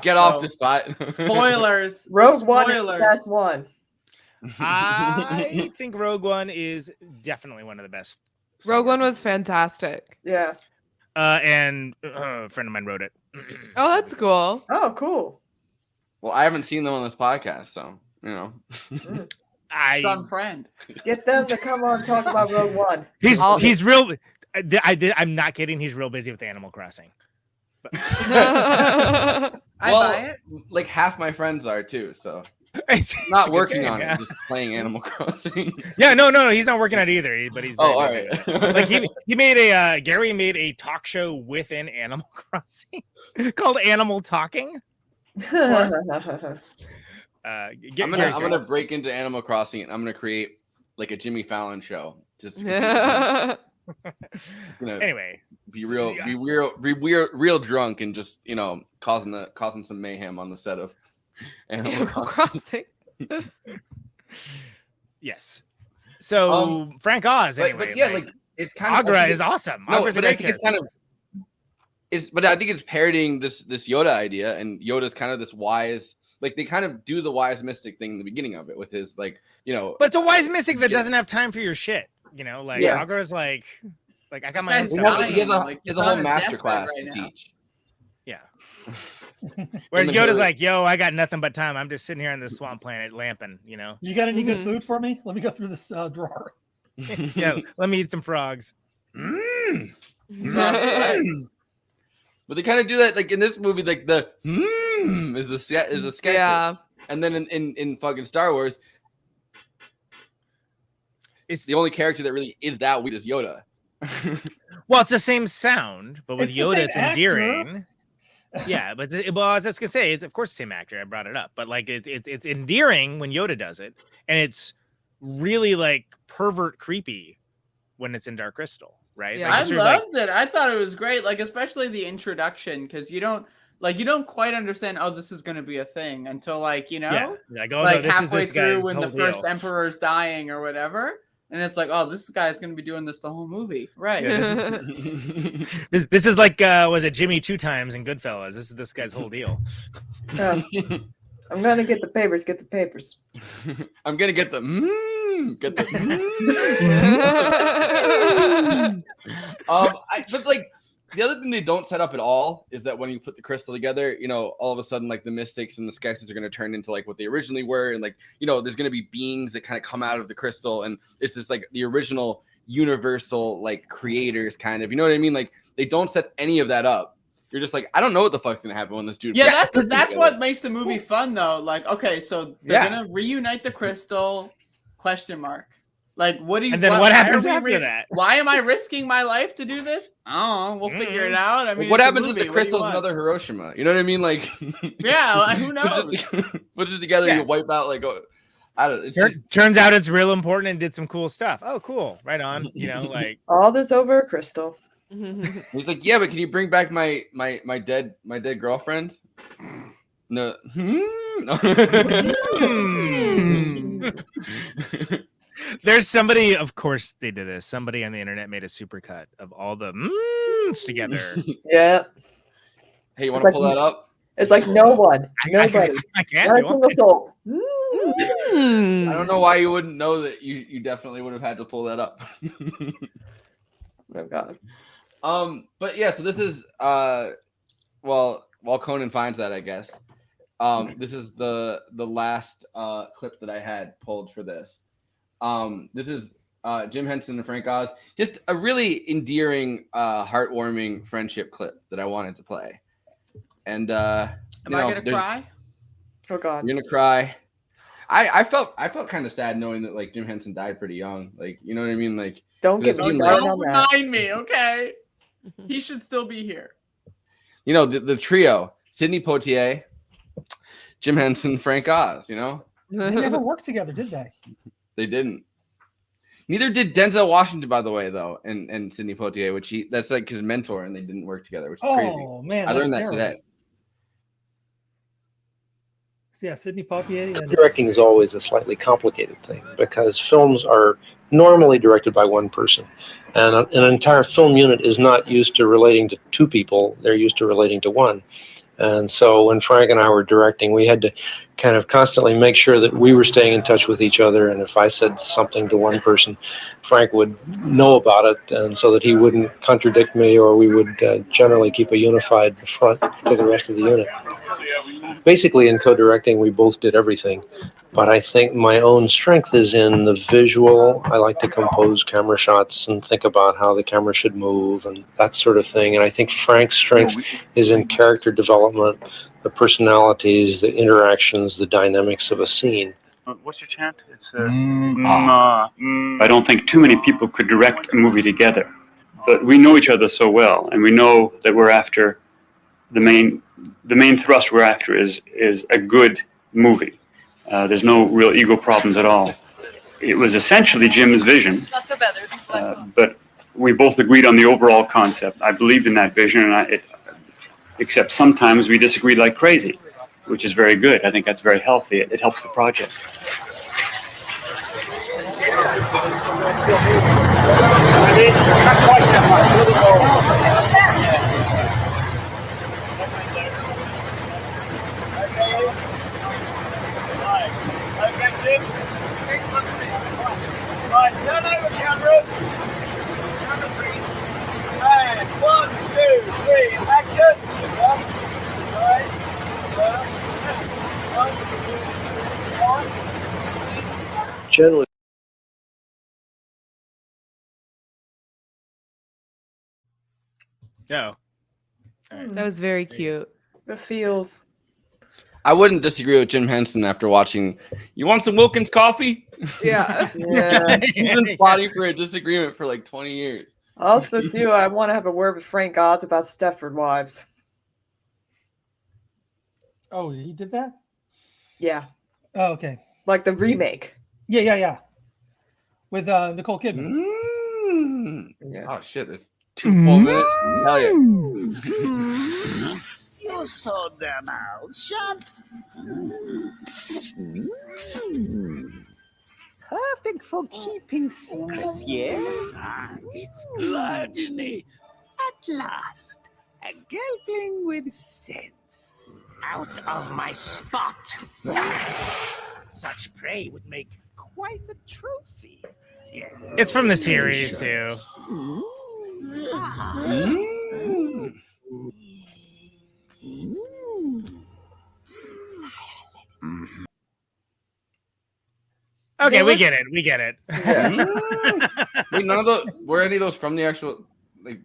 Get off the spot. Spoilers. Rogue One is the best one. I think Rogue One is definitely one of the best. Rogue One was fantastic. Yeah. And a friend of mine wrote it. Oh, that's cool. Oh, cool. Well, I haven't seen them on this podcast, so Some friend. Get them to come on and talk about Rogue One. He's real. I'm not kidding. He's real busy with Animal Crossing. I buy it. Like half my friends are too, so. It's not working on it, just playing Animal Crossing. Yeah, no, he's not working on it either. But he's very busy. All right. Like he made Gary made a talk show within Animal Crossing called Animal Talking. I'm gonna break into Animal Crossing and I'm gonna create like a Jimmy Fallon show Just anyway, be real drunk and just causing some mayhem on the set of Animal Crossing. Yes. So Frank Oz, anyway. But yeah, like it's kind of Agra is awesome. No, Agra's but I think it's kind of but I think it's parodying this Yoda idea, and Yoda's kind of this wise, like they kind of do the wise mystic thing in the beginning of it with his But it's a wise mystic that Yeah. doesn't have time for your shit. Yeah. Agra's like I got my own he stuff. has a whole master class to teach. Yeah. Whereas Yoda's like, yo, I got nothing but time. I'm just sitting here on this swamp planet lamping, You got any good food for me? Let me go through this drawer. Yeah, let me eat some frogs. But they kind of do that, like in this movie, like the is the sketches, Yeah. and then in fucking Star Wars, it's the only character that really is that weird is Yoda. Well, it's the same sound, but with It's the Yoda, same it's actor. endearing. Yeah, but I was just gonna say, it's of course the same actor. I brought it up, but like it's endearing when Yoda does it, and it's really like pervert creepy when it's in Dark Crystal, right? Yeah. Like, I it's sort of like- loved it. I thought it was great, like especially the introduction, because you don't quite understand. Oh, this is going to be a thing until like Yeah. Like, oh, like no, this is halfway this through guy's when the whole first deal. emperor's dying or whatever, and it's like, oh, this guy's going to be doing this the whole movie, right? Yeah, this is like was it Jimmy Two Times in Goodfellas? This is this guy's whole deal. I'm gonna get the papers. Get the papers. I'm gonna get the but like the other thing they don't set up at all is that when you put the crystal together, all of a sudden like the mystics and the skeksis are going to turn into like what they originally were, and like there's going to be beings that kind of come out of the crystal, and it's just like the original universal like creators kind of, you know what I mean? Like they don't set any of that up. You're just like, I don't know what the fuck's gonna happen when this dude. Yeah, that's what makes the movie fun though. Like, okay, so they're gonna reunite the crystal? ? Like, what do you? And then what happens after that? Why am I risking my life to do this? Oh, we'll figure it out. I mean, what it's a happens if movie. the What do you crystal's want? another Hiroshima? You know what I mean? Like, yeah, who knows? Put it together, Yeah. you wipe out like, I don't. It's Turns out it's real important and did some cool stuff. Oh, cool! Right on. Like All this over a crystal. He's like, yeah, but can you bring back my dead girlfriend? No. There's somebody, of course they did this. Somebody on the internet made a supercut of all the together. Yeah. Hey, you want to pull that up? It's like no one, nobody, I can't. not a You want single me? soul. I don't know why you wouldn't know that. You definitely would have had to pull that up. Oh God. But yeah, so this is while Conan finds that, I guess. This is the last clip that I had pulled for this. This is Jim Henson and Frank Oz. Just a really endearing, heartwarming friendship clip that I wanted to play. And Am I gonna cry? Oh God. You're gonna cry. I felt kind of sad knowing that like Jim Henson died pretty young. Like, you know what I mean? Like, Don't get me started on that. Remind me, okay? He should still be here. The trio: Sidney Poitier, Jim Henson, Frank Oz. They never worked together, did they? They didn't. Neither did Denzel Washington, by the way, though, and Sidney Poitier, that's like his mentor, and they didn't work together, which is crazy. Oh man, I learned that that's today. So, yeah, Sidney Poitier. And Directing is always a slightly complicated thing because films are normally directed by one person. And an entire film unit is not used to relating to two people, they're used to relating to one. And so when Frank and I were directing, we had to kind of constantly make sure that we were staying in touch with each other. And if I said something to one person, Frank would know about it, and so that he wouldn't contradict me, or we would generally keep a unified front to the rest of the unit. Basically, in co-directing, we both did everything. But I think my own strength is in the visual. I like to compose camera shots and think about how the camera should move and that sort of thing. And I think Frank's strength is in character development, the personalities, the interactions, the dynamics of a scene. What's your chant? It's I don't think too many people could direct a movie together. But we know each other so well, and we know that we're after the main thrust we're after is a good movie. There's no real ego problems at all. it was essentially Jim's vision, but we both agreed on the overall concept. I believed in that vision, and except sometimes we disagreed like crazy, which is very good. I think that's very healthy. It helps the project. Turn over, camera. Camera 3. And 1, 2, 3, action. Generally. No. That was very cute. The feels. I wouldn't disagree with Jim Henson after watching. You want some Wilkins coffee? Yeah. Yeah. He's been plotting for a disagreement for like 20 years. Also, too, I want to have a word with Frank Oz about Stepford Wives. Oh, he did that? Yeah. Oh, okay. Like the remake. Yeah. With Nicole Kidman. Yeah. Oh shit! There's 2 full minutes. Hell yeah! You saw their mouths shut. Perfect for keeping secrets, yeah? It's gluttony. At last, a gelfling with sense. Out of my spot. Such prey would make quite a trophy. Yeah. It's from the series too. Okay, we get it. We get it. Wait, none of those were any of those from the actual like.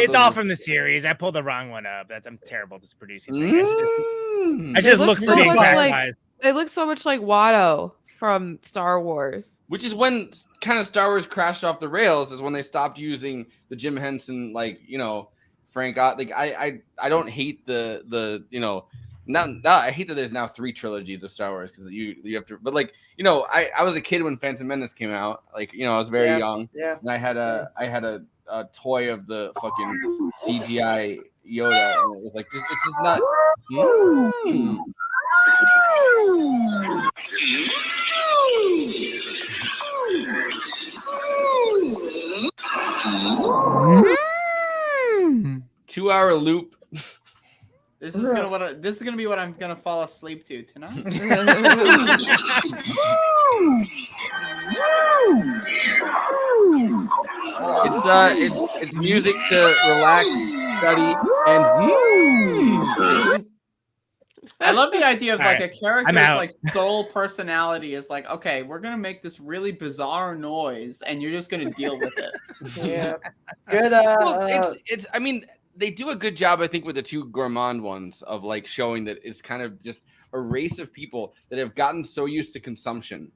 It's all from the series. I pulled the wrong one up. I'm terrible at this producing thing. I should look so pretty much like, they look so much like Watto from Star Wars. Which is when kind of Star Wars crashed off the rails, is when they stopped using the Jim Henson, like, you know, Frank Ott. Like I don't hate the you know, not I hate that there's now 3 trilogies of Star Wars, because you have to, but like, you know, I was a kid when Phantom Menace came out. Like, you know, I was very young. Yeah. And I had a toy of the fucking CGI Yoda, and it was like, it's just not. Mm. 2-hour loop. This is gonna be what I'm gonna fall asleep to tonight. It's music to relax, study, and I love the idea of like right, a character's I'm out. like sole personality is like, okay, we're gonna make this really bizarre noise, and you're just gonna deal with it. Yeah. Good. Well, it's. I mean, they do a good job, I think, with the 2 gourmand ones of like showing that it's kind of just a race of people that have gotten so used to consumption,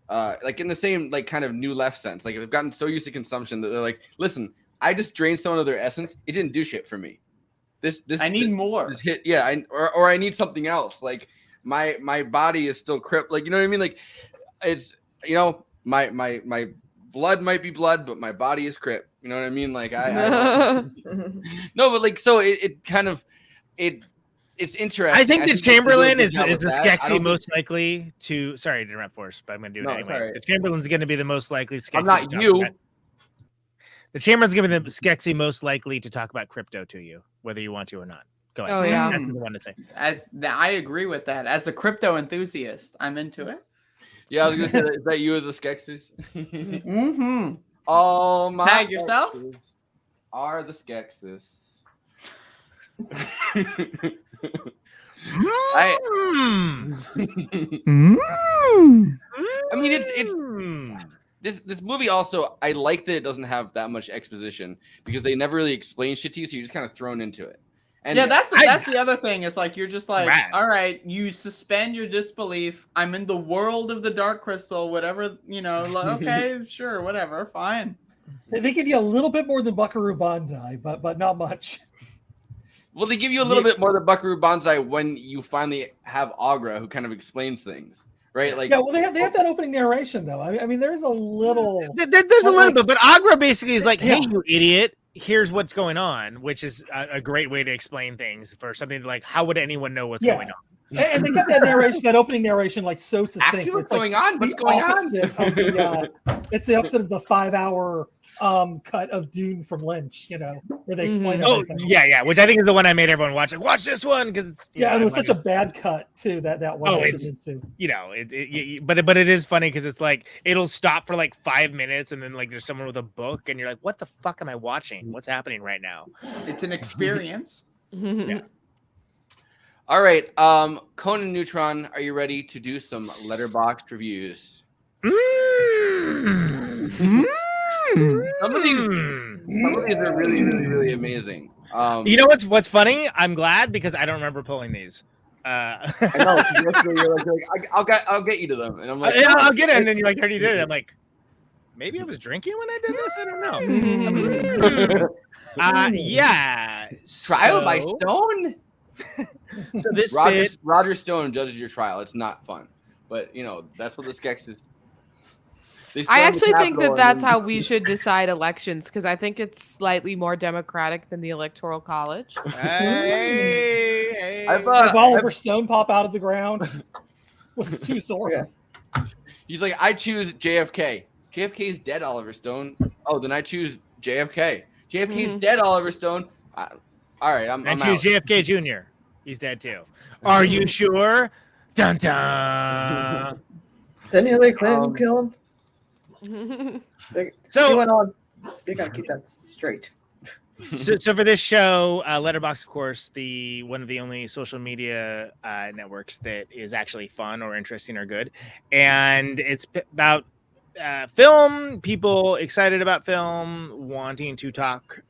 like in the same like kind of new left sense. Like they've gotten so used to consumption that they're like, listen, I just drained someone of their essence. It didn't do shit for me. This I need more. This hit, yeah, or I need something else. Like my body is still crip. Like, you know what I mean? Like it's, you know, my blood might be blood, but my body is crip. You know what I mean? Like I no, but like, so it kind of it's interesting. I think that Chamberlain is the I Skeksis don't most likely to. Sorry to interrupt, Forrest, but I'm going to do it anyway. Right. The Chamberlain's going to be the most likely Skeksis. I'm not to talk you. about. The Chamberlain's going to be the Skeksis most likely to talk about crypto to you, whether you want to or not. Go ahead. Oh, yeah. That's what I wanted to say. I agree with that. As a crypto enthusiast, I'm into it. Yeah, I was gonna say, is that you as a Skeksis? Mm-hmm. All my Tag yourself? Skeksis are the Skeksis. I mean, it's this movie also, I like that it doesn't have that much exposition, because they never really explain shit to you, so you're just kind of thrown into it. And yeah, that's the other thing. Is like you're just like, all right, you suspend your disbelief. I'm in the world of the Dark Crystal, whatever, you know. Like, okay, sure, whatever, fine. They give you a little bit more than Buckaroo Banzai, but not much. Well, they give you a little bit more than Buckaroo Banzai when you finally have Agra, who kind of explains things, right? Like, yeah, well, they have that opening narration though. I mean, there's a little. There's a little bit, but Agra basically is like, "Hey, you idiot! Here's what's going on," which is a great way to explain things for something like, "How would anyone know what's going on?" And they get that narration, that opening narration, like so succinct. Actually, what's It's going like on? What's the going on? opposite of it's the opposite of the 5-hour cut of Dune from Lynch, where they explain everything. Yeah, which I think is the one I made everyone watch. Like, watch this one because it's it was such a bad cut too. That one. Oh, it's but it is funny because it's like it'll stop for like 5 minutes and then like there's someone with a book and you're like, what the fuck am I watching? What's happening right now? It's an experience. Yeah. All right, Conan Neutron, are you ready to do some Letterboxd reviews? Some of these are really, really, really amazing. You know what's funny? I'm glad because I don't remember pulling these. I know. Yesterday you're like, I'll get you to them, and I'm like, yeah, I'll get it. And then you're like, I already did it. I'm like, maybe I was drinking when I did this. I don't know. Yeah. Trial by Stone. So this Roger Stone judges your trial. It's not fun, but that's what the Skex is. I actually think that's how we should decide elections because I think it's slightly more democratic than the Electoral College. Hey. Have Oliver Stone pop out of the ground with his 2 swords. He's like, I choose JFK. JFK's dead, Oliver Stone. Oh, then I choose JFK. JFK's dead, Oliver Stone. All right, I'm choose out. JFK Jr. He's dead too. Are you sure? Dun dun. Didn't Hillary Clinton kill him? So he went on. They gotta keep that straight. So for this show, Letterboxd, of course, one of the only social media networks that is actually fun or interesting or good, and it's about film. People excited about film, wanting to talk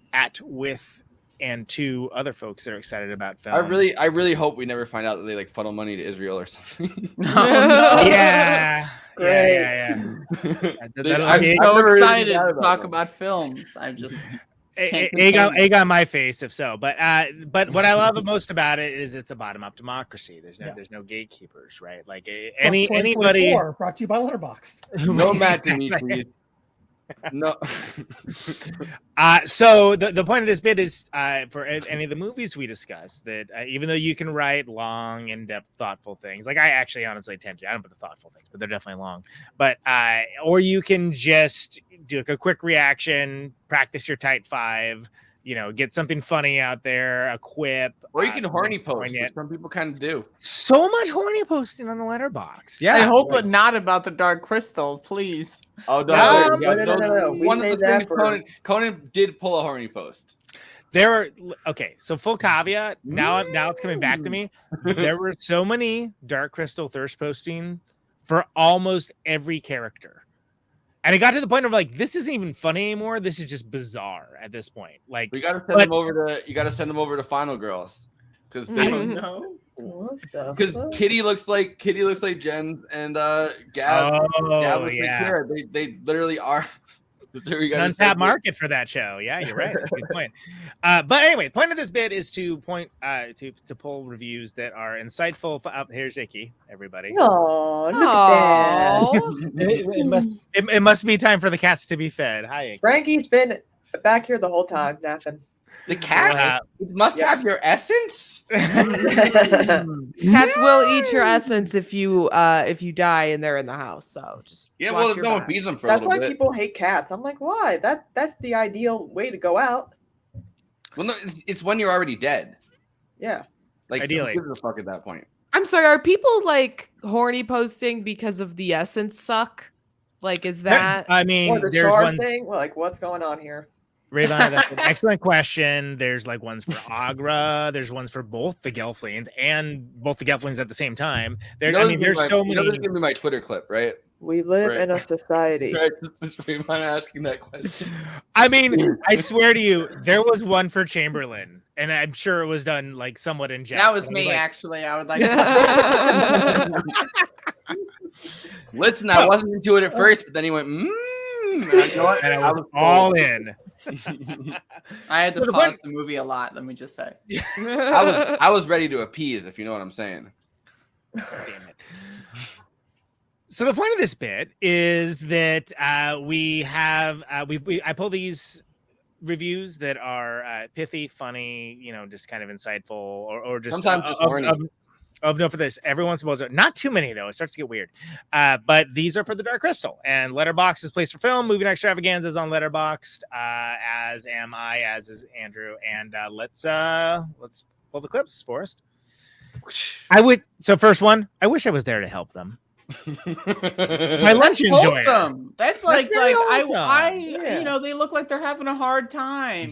with and to other folks that are excited about film. I really hope we never find out that they like funnel money to Israel or something. No. Yeah. I'm I've so never excited heard to about talk them. about films. I'm just Egg on my face, if so. But what I love most about it is it's a bottom-up democracy. There's no gatekeepers, right? Like anybody. Brought to you by Letterboxd. No Matt Dimitri. No. So the point of this bit is for any of the movies we discuss that even though you can write long, in-depth, thoughtful things, like I actually honestly tend to, I don't put the thoughtful things, but they're definitely long. But or you can just do like a quick reaction, practice your tight 5, get something funny out there, a quip. Or you can horny post, which some people kind of do. So much horny posting on the Letterboxd. Yeah, I hope but not about the Dark Crystal, please. Oh no. We One of saved the that things for Conan did pull a horny post. There were so full caveat. Now it's coming back to me. There were so many Dark Crystal thirst posting for almost every character. And it got to the point of like, this isn't even funny anymore. This is just bizarre at this point. Like, you got to send them over to Final Girls because they don't know. Because Kitty looks like Jen and Gab. Gab looks like Kara. They literally are. It's an untapped market for that show. Yeah, you're right. That's a good point. But anyway, the point of this bit is to point to pull reviews that are insightful. Here's Icky, everybody. Oh, look at that. It must be time for the cats to be fed. Hi, Icky. Frankie's been back here the whole time, napping. The cat must have your essence. Cats will eat your essence if you die and they're in the house. So just watch your no one back. beats them for That's a little why bit. people hate cats. I'm like, why? That's the ideal way to go out. Well, no, it's when you're already dead. Yeah. Like, ideally, who gives a fuck at that point. I'm sorry. Are people like horny posting because of the essence suck? Like, is that? I mean, or the there's shard one thing. Well, like, what's going on here? Rayyvana, that's an excellent question. There's like ones for Agra. There's ones for both the Gelflings and both the Gelflings at the same time. There's so many. This is gonna be my Twitter clip, right? We live in a society. Right, this is Rayyvana asking that question. I mean, I swear to you, there was one for Chamberlain, and I'm sure it was done like somewhat in jest. That was me, actually. I would like. Listen, I wasn't into it at first, but then he went, and I was all in. I had to pause the movie a lot. Let me just say, I was ready to appease, if you know what I'm saying. Damn it. So the point of this bit is that we have I pull these reviews that are pithy, funny, just kind of insightful, or just sometimes just horny. Of no for this. Every once in a while, not too many though. It starts to get weird. But these are for the Dark Crystal, and Letterboxd is Place for Film. Movie Night Extravaganza is on Letterboxd, as am I, as is Andrew. And let's pull the clips, Forrest. First one. I wish I was there to help them. My lunch enjoyer. That's like I they look like they're having a hard time,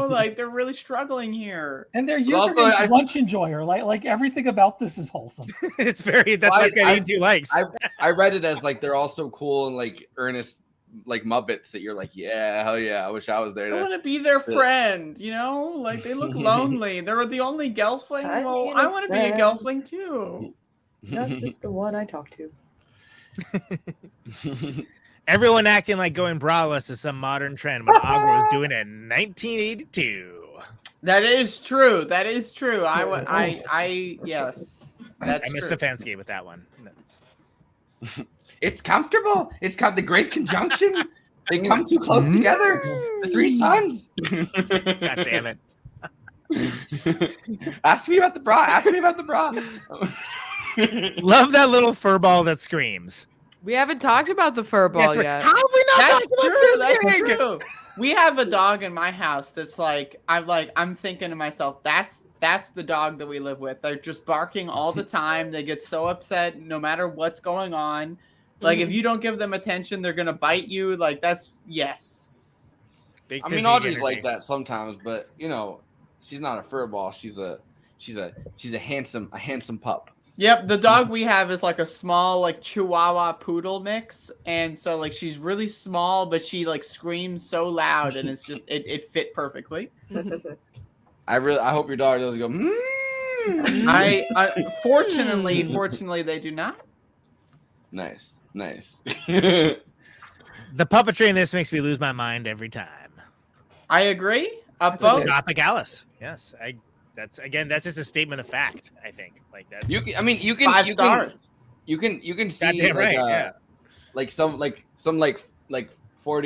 like they're really struggling here. And their username's lunch enjoyer. Like everything about this is wholesome. It's very that's why it's got 82 likes. I read it as like they're all so cool and like earnest like Muppets that you're like, yeah, hell yeah, I wish I was there. I want to be their friend, like they look lonely. They're the only gelfling. Well, I want to be a gelfling too. Not just the one I talk to. Everyone acting like going braless is some modern trend when Agro was doing it in 1982. That is true. I yes. That's I missed true. Stefanski with that one. It's comfortable. It's got the great conjunction. They come too close together. The three suns. God damn it. Ask me about the bra. Love that little fur ball that screams. We haven't talked about the fur ball yet. How have we not talked about this thing? True. We have a dog in my house that's I'm thinking to myself, that's the dog that we live with. They're just barking all the time. They get so upset no matter what's going on. Like if you don't give them attention, they're gonna bite you. Like that's yes. I mean, Audrey's like that sometimes, but she's not a fur ball. She's a handsome pup. Yep, the dog we have is like a small like Chihuahua poodle mix, and so like she's really small, but she like screams so loud, and it's just it fit perfectly. I hope your dog doesn't go. Fortunately they do not. Nice. The puppetry in this makes me lose my mind every time. I agree. Gothic Alice. Yes, that's just a statement of fact. I think like that. You can 5 stars. You can see goddamn like, right, like some 40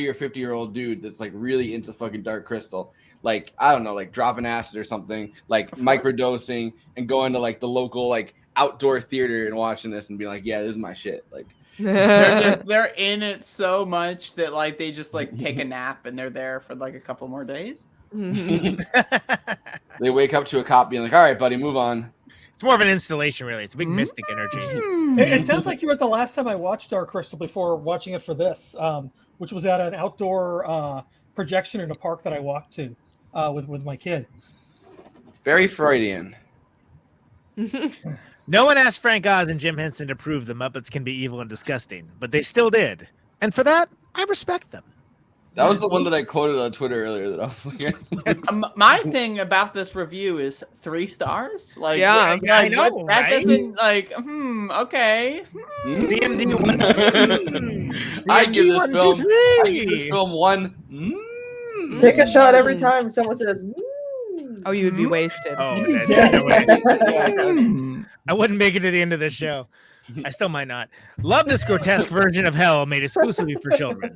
or 50-year-old dude that's like really into fucking Dark Crystal. Like I don't know, like dropping acid or something, like microdosing and going to like the local like outdoor theater and watching this and being like, yeah, this is my shit. Like they're in it so much that like they just like take a nap and they're there for like a couple more days. They wake up to a cop being like, all right, buddy, move on. It's more of an installation, really. It's a big mystic energy. It sounds like you were at the last time I watched Dark Crystal before watching it for this, which was at an outdoor projection in a park that I walked to with my kid. Very Freudian. No one asked Frank Oz and Jim Henson to prove the Muppets can be evil and disgusting, but they still did. And for that, I respect them. That was the one that I quoted on Twitter earlier that I was like, my thing about this review is 3 stars. Like, yeah, I know, that right? doesn't like, okay. CMD I give this film 1. Take a shot every time someone says. Oh, you would be wasted. Oh, I wouldn't make it to the end of this show. I still might not. Love this grotesque version of hell made exclusively for children.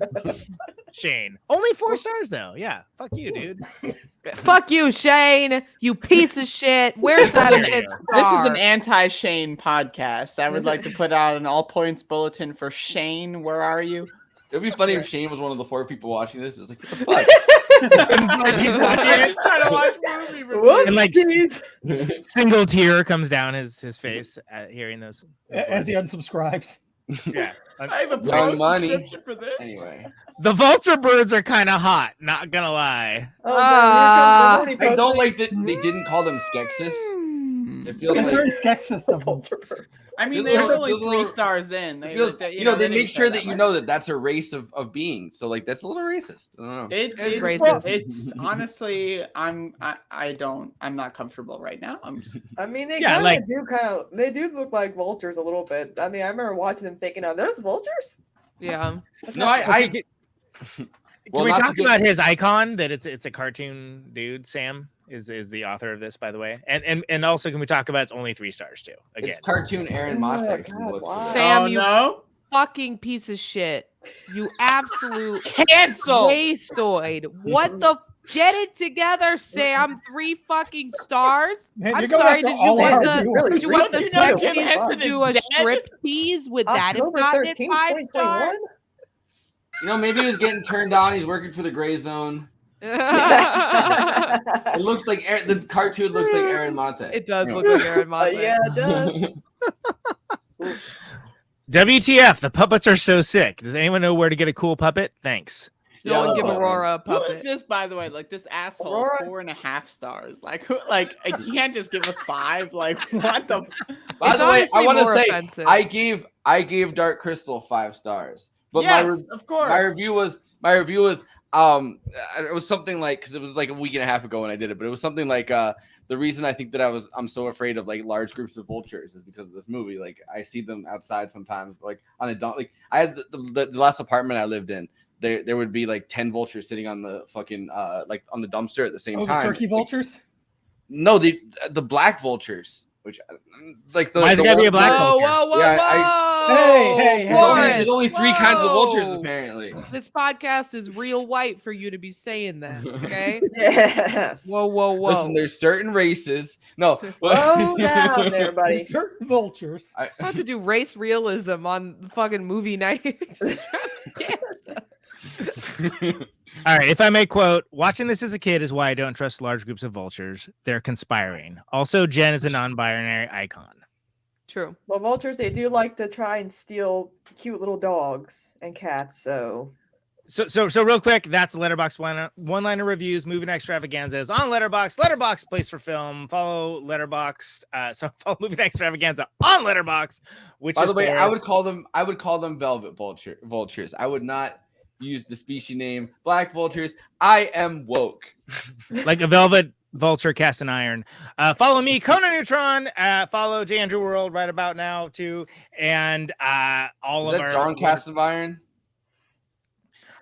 Shane. Only 4 stars, though. Yeah. Fuck you, dude. Fuck you, Shane. You piece of shit. Where's that? This is an anti-Shane podcast. I would like to put out an all points bulletin for Shane. Where are you? It would be funny if Shane was one of the 4 people watching this. It was like, what the fuck? He's watching it. Trying to watch movie reviews. And like single tear comes down his face at hearing those. As he unsubscribes. Yeah. I have a pro money. subscription for this. Anyway. The vulture birds are kind of hot, not gonna lie. I don't like that they didn't call them Skeksis. It feels It's like very Skeksis of them. I mean, Feels there's like- only feels 3 stars in. They, feels- they, you know, they didn't make say sure that you much. know that that's a race of beings. So like that's a little racist. I don't know. It's racist. It's honestly, I'm not comfortable right now. I mean, they Yeah, kind of they do look like vultures a little bit. I mean, I remember watching them thinking, "Oh, there's vultures." Yeah. No, I Can Well, we not to talk get- about his icon? That it's a cartoon dude. Sam is the author of this, by the way, and also can we talk about it's only 3 stars too? Again, it's cartoon Aaron Oh my Motzek. God, wow. Sam, oh you no! fucking piece of shit. You absolute Cancel. wastoid. What the? Get it together, Sam. 3 fucking stars. Man, I'm you're going sorry. after Did you all want our the? viewers. Did you want the Don't you know Jim Skeksis to Henson do a is dead? strip tease? Would that have October gotten it 13th, 5 2021? stars? You know, maybe he was getting turned on. He's working for the Gray Zone. It looks like the cartoon looks like Aaron Monte. It does look like Aaron Monte. Yeah, it does. WTF? The puppets are so sick. Does anyone know where to get a cool puppet? Thanks. No one give Aurora a Who is puppet. this, by the way? Like this asshole, Aurora? 4.5 stars. Like, who? Like, you can't just give us 5. Like, what the? By It's the way, I honestly want to more say offensive. I gave Dark Crystal 5 stars, but Yes, of course. my review was it was something like, because it was like a week and a half ago when I did it, but it was something like the reason I think that I'm so afraid of like large groups of vultures is because of this movie. Like I see them outside sometimes, like on a dump. Like I had the last apartment I lived in. There would be like 10 vultures sitting on the fucking like on the dumpster at the same time. The turkey vultures? No, the black vultures, which like the. Why's it gotta be a black vulture? Whoa! Hey, There's only 3 kinds of vultures apparently. This podcast is real white for you to be saying that, okay? Yes. Whoa! Listen, there's certain races. No, Slow down, everybody. Certain vultures. I have to do race realism on the fucking movie night. All right, if I may quote, watching this as a kid is why I don't trust large groups of vultures. They're conspiring. Also, Jen is a non-binary icon. True. Well, vultures, they do like to try and steal cute little dogs and cats, so. So real quick, that's the Letterboxd one-liner reviews, movie night extravaganzas on Letterboxd, place for film. Follow Letterboxd. Follow movie night extravaganza on Letterboxd. Which, by is the way, Forrest. I would call them velvet vultures. I would not use the species name black vultures. I am woke. Like a velvet vulture cast in iron. Follow me, Conan Neutron. Follow J. Andrew World right about now too, and all Is of that our John Cast of Iron.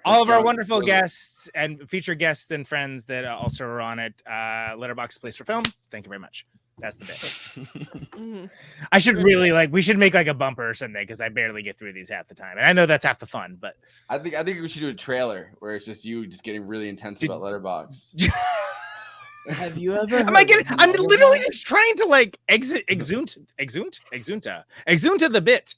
All of our wonderful guests and featured guests and friends that also are on it. Letterboxd place for film. Thank you very much. That's the bit. I should really we should make like a bumper or something because I barely get through these half the time, and I know that's half the fun. But I think we should do a trailer where it's just you just getting really intense about Letterboxd. Have you ever? I'm literally just trying to like exunt the bit.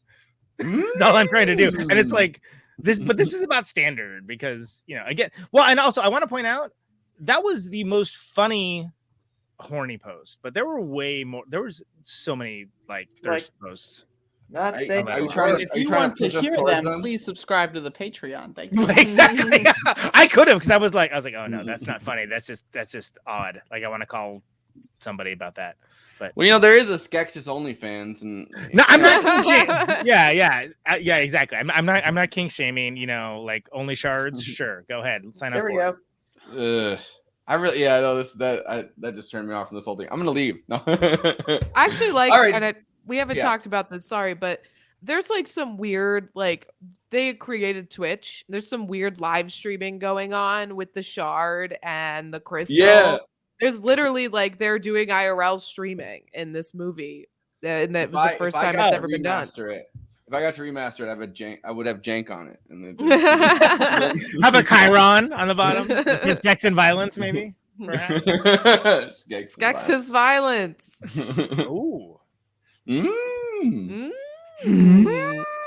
That's all I'm trying to do, and it's like this. But this is about standard because again. Well, and also I want to point out that was the most funny horny post, but there were way more. There was so many thirst posts. Not Are safe. you trying If you want to hear them, please subscribe to the Patreon. Thank you. Exactly. I could have because I was like, oh no, that's not funny. That's just odd. Like I want to call somebody about that. But Well, there is a Skeksis OnlyFans, and no, I'm not. Yeah, exactly. I'm not kink shaming. Like only shards. Sure, go ahead, sign up. There we go. I really, that just turned me off from this whole thing. I'm gonna leave. No. I actually like, All right. and we haven't talked about this. Sorry, but there's some weird they created Twitch. There's some weird live streaming going on with the shard and the crystal. Yeah. There's literally they're doing IRL streaming in this movie, and that was the first time it's ever been done. If I got to remaster it, I would have jank on it. And have a Chiron on the bottom. It's sex and violence, maybe. Skeksis violence. Ooh.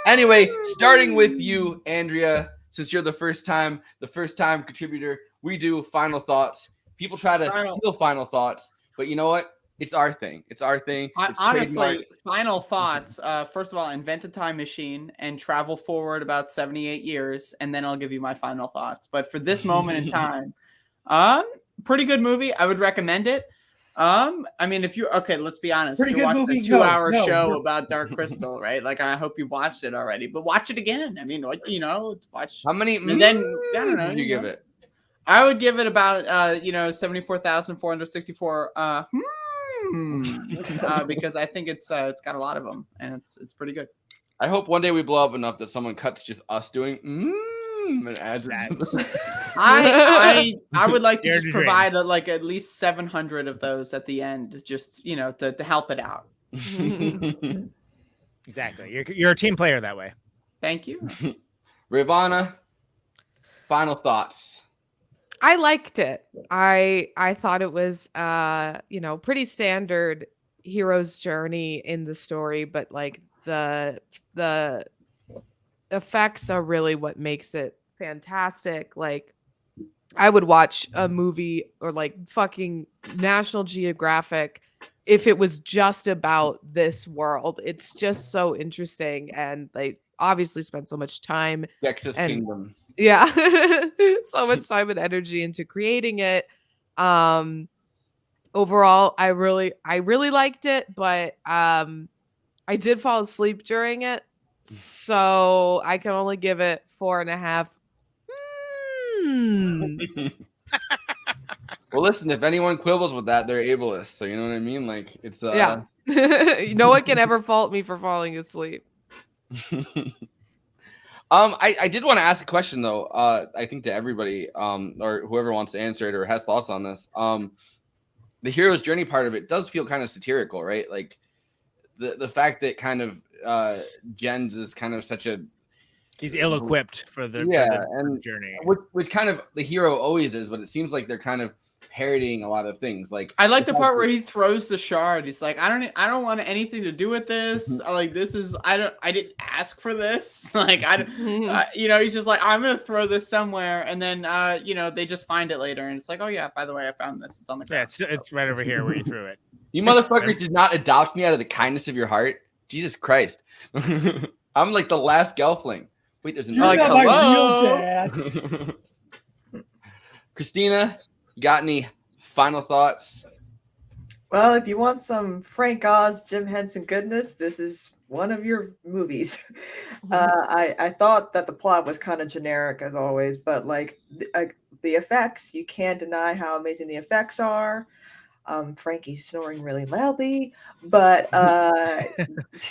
Anyway, starting with you, Andrea, since you're the first time contributor, we do final thoughts. People try to steal final thoughts, but you know what? It's our thing. It's Honestly, final thoughts. First of all, invent a time machine and travel forward about 78 years, and then I'll give you my final thoughts. But for this moment in time, pretty good movie. I would recommend it. I mean, let's be honest. Pretty if you good watched movie. a 2-hour show about Dark Crystal, right? I hope you watched it already, but watch it again. I mean, watch. How many? And then I don't know. Would you give it? I would give it about 74,464. Because I think it's got a lot of them and it's pretty good. I hope one day we blow up enough that someone cuts just us doing and adds it. I would like to just provide at least 700 of those at the end, just to help it out. Exactly. You're a team player that way. Thank you. Rayyvana, final thoughts. I liked it. I thought it was pretty standard hero's journey in the story, but like the effects are really what makes it fantastic. Like I would watch a movie or like fucking National Geographic if it was just about this world. It's just so interesting, and they obviously spent so much time. Texas Kingdom. Yeah, so much time and energy into creating it. Overall, I really liked it, but I did fall asleep during it, so I can only give it 4.5. Well, listen, if anyone quibbles with that, they're ableist. So you know what I mean? Like it's Yeah. No one can ever fault me for falling asleep. I did want to ask a question though. I think to everybody, or whoever wants to answer it or has thoughts on this. The hero's journey part of it does feel kind of satirical, right? Like the fact that kind of Jens is kind of such a he's ill-equipped for the journey, which kind of the hero always is, but it seems like they're kind of parodying a lot of things. Like I like the part where he throws the shard. He's like, I don't want anything to do with this. Like this is I didn't ask for this. Like he's just like, I'm gonna throw this somewhere, and then they just find it later, and it's like, oh yeah, by the way, I found this. It's on the ground. Yeah, it's right over here where you threw it. You motherfuckers did not adopt me out of the kindness of your heart. Jesus Christ. I'm like the last Gelfling. Wait, there's an You're not my real dad. Christina, you got any final thoughts? Well, if you want some Frank Oz, Jim Henson goodness, this is one of your movies. I thought that the plot was kind of generic as always, but like the effects, you can't deny how amazing the effects are. Frankie's snoring really loudly, but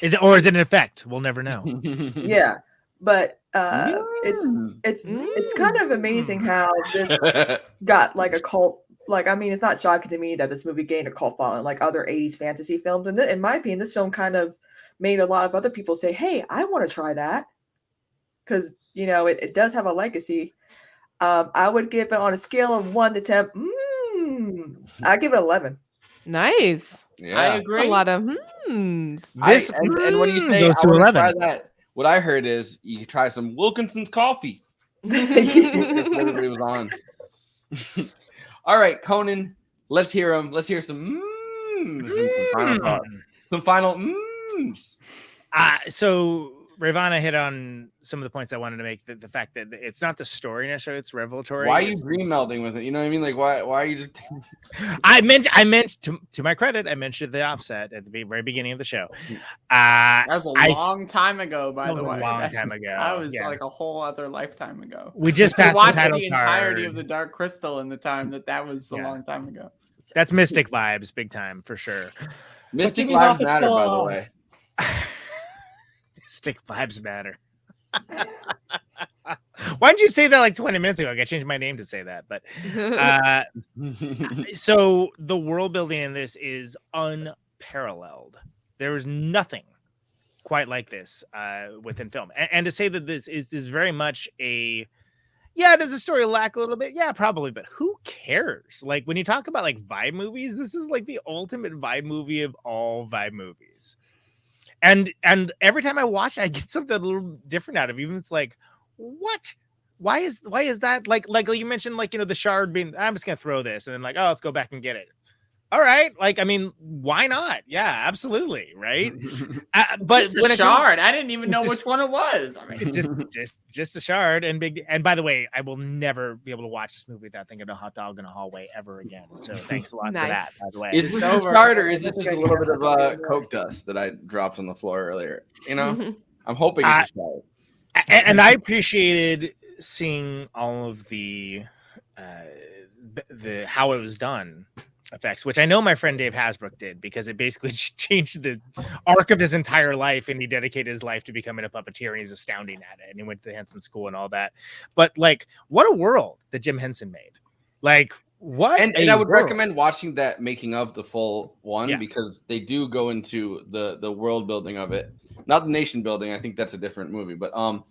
is it an effect? We'll never know. Yeah, but it's kind of amazing how this got like a cult. Like, I mean, it's not shocking to me that this movie gained a cult following like other 80s fantasy films. And in my opinion, this film kind of made a lot of other people say, hey, I want to try that. Because, it does have a legacy. I would give it on a scale of 1 to 10. I give it 11. Nice. Yeah. I agree. A lot of and when you say I want to try that, what I heard is you could try some Wilkinson's coffee. Everybody was on. All right, Conan, let's hear him. Let's hear some and some final thoughts. Some final So Rayyvana hit on some of the points I wanted to make. The fact that it's not the story necessarily; it's revelatory. Why are you green melding with it? You know what I mean? Like, why are you just? I meant to my credit, I mentioned the offset at the very beginning of the show. That was a long time ago, by the way. A long time ago. That was like a whole other lifetime ago. We just passed watched the title the entirety of the Dark Crystal in the time that was a long time ago. That's Mystic vibes, big time for sure. Mystic vibes matter, by the way. Mystic vibes matter. Why didn't you say that like 20 minutes ago? I changed my name to say that. But so the world building in this is unparalleled. There is nothing quite like this within film. And to say that this is very much does the story lack a little bit? Yeah, probably. But who cares? Like when you talk about like vibe movies, this is like the ultimate vibe movie of all vibe movies. And every time I watch it, I get something a little different out of it. Even it's like, what? Why is that? Like you mentioned, like, the shard being, I'm just going to throw this. And then like, oh, let's go back and get it. All right. Like, I mean, why not? Yeah, absolutely. Right. But just a shard, I didn't even know which one it was. I mean, it's just a shard and by the way, I will never be able to watch this movie without thinking of a hot dog in a hallway ever again. So thanks a lot for that, by the way. Is this a shard or is this just a little bit of Coke dust that I dropped on the floor earlier? I'm hoping it's a shard. And I appreciated seeing all of the how it was done effects, which I know my friend Dave Hasbrook did, because it basically changed the arc of his entire life, and he dedicated his life to becoming a puppeteer, and he's astounding at it, and he went to the Henson school and all that. But like, what a world that Jim Henson made. Like, what? And I would recommend watching that making of the full one, because they do go into the world building of it. not the nation building. I think that's a different movie, but No.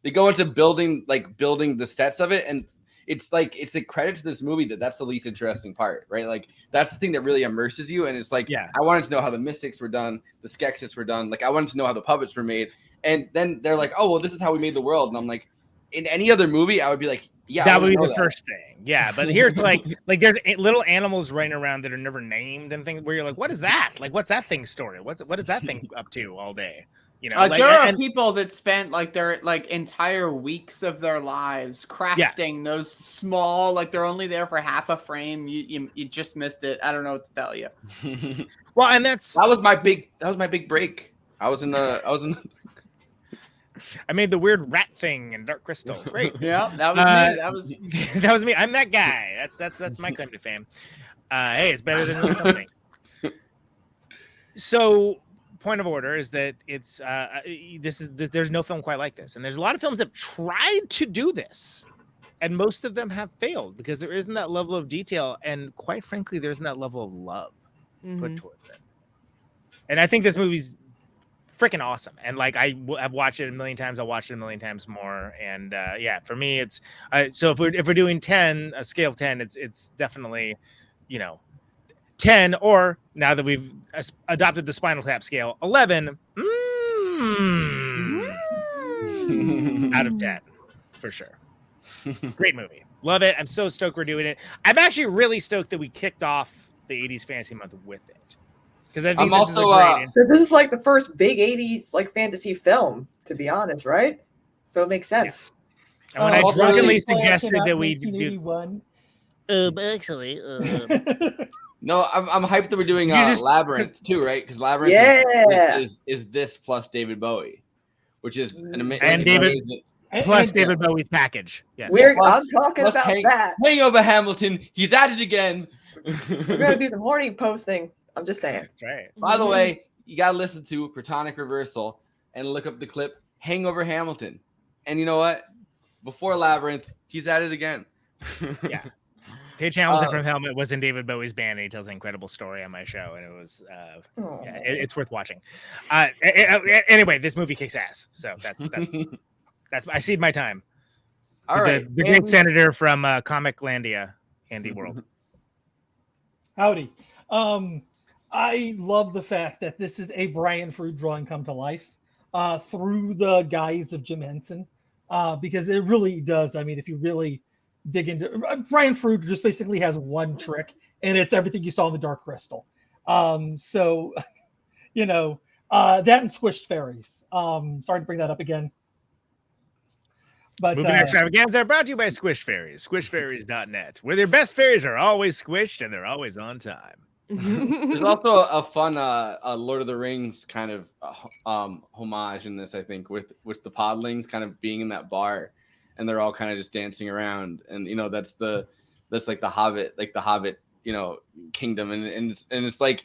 they go into building the sets of it, and it's like it's a credit to this movie that's the least interesting part, right? Like that's the thing that really immerses you, and it's like I wanted to know how the mystics were done, the Skeksis were done, like I wanted to know how the puppets were made, and then they're like, oh well, this is how we made the world, and I'm like, in any other movie, I would be like, yeah, that would be the first thing, but here it's like there's little animals running around that are never named and things where you're like, what is that? Like, what's that thing's story? What is that thing up to all day? You know, there are people that spent like their entire weeks of their lives crafting those small, like they're only there for half a frame. You just missed it. I don't know what to tell you. Well, and that was my big break. I was in the I made the weird rat thing in Dark Crystal. Great. Yeah, that was me. That was that was me. I'm that guy. That's my claim to fame. Hey, it's better than something. So, point of order is that it's there's no film quite like this, and there's a lot of films that have tried to do this, and most of them have failed because there isn't that level of detail, and quite frankly, there isn't that level of love put towards it. And I think this movie's freaking awesome, and like I've watched it a million times. I'll watch it a million times more, and for me, it's so if we're doing 10, a scale of 10, it's definitely 10, or now that we've adopted the Spinal Tap scale, 11 out of 10 for sure. Great movie, love it. I'm so stoked we're doing it. I'm actually really stoked that we kicked off the 80s fantasy month with it, because I think this is like the first big 80s like fantasy film, to be honest, right? So it makes sense. Yes. And when I drunkenly suggested that we do no, I'm hyped that we're doing Labyrinth too, right? Because Labyrinth is this plus David Bowie, which is an amazing. And David plus David Bowie's package. Yes. I'm talking about that. Hangover Hamilton. He's at it again. We're gonna do some horny posting. I'm just saying. That's right. By the way, you gotta listen to Protonic Reversal and look up the clip Hangover Hamilton. And you know what? Before Labyrinth, he's at it again. Yeah. Paige Hamilton from Helmet was in David Bowie's band, and he tells an incredible story on my show, and it was it's worth watching. Anyway, this movie kicks ass, so that's I cede my time. All right, the great senator from Comiclandia, Andy World. Howdy. I love the fact that this is a Brian Froud drawing come to life through the guise of Jim Henson, because it really does. I mean, if you really dig into Brian Froud, just basically has one trick, and it's everything you saw in the Dark Crystal. So, that and Squished Fairies. Sorry to bring that up again. But Moving Extravaganza brought to you by Squish Fairies, squishfairies.net, where their best fairies are always squished and they're always on time. There's also a fun Lord of the Rings kind of homage in this, I think, with the podlings kind of being in that bar, and they're all kind of just dancing around, and that's like the Hobbit, kingdom, and it's like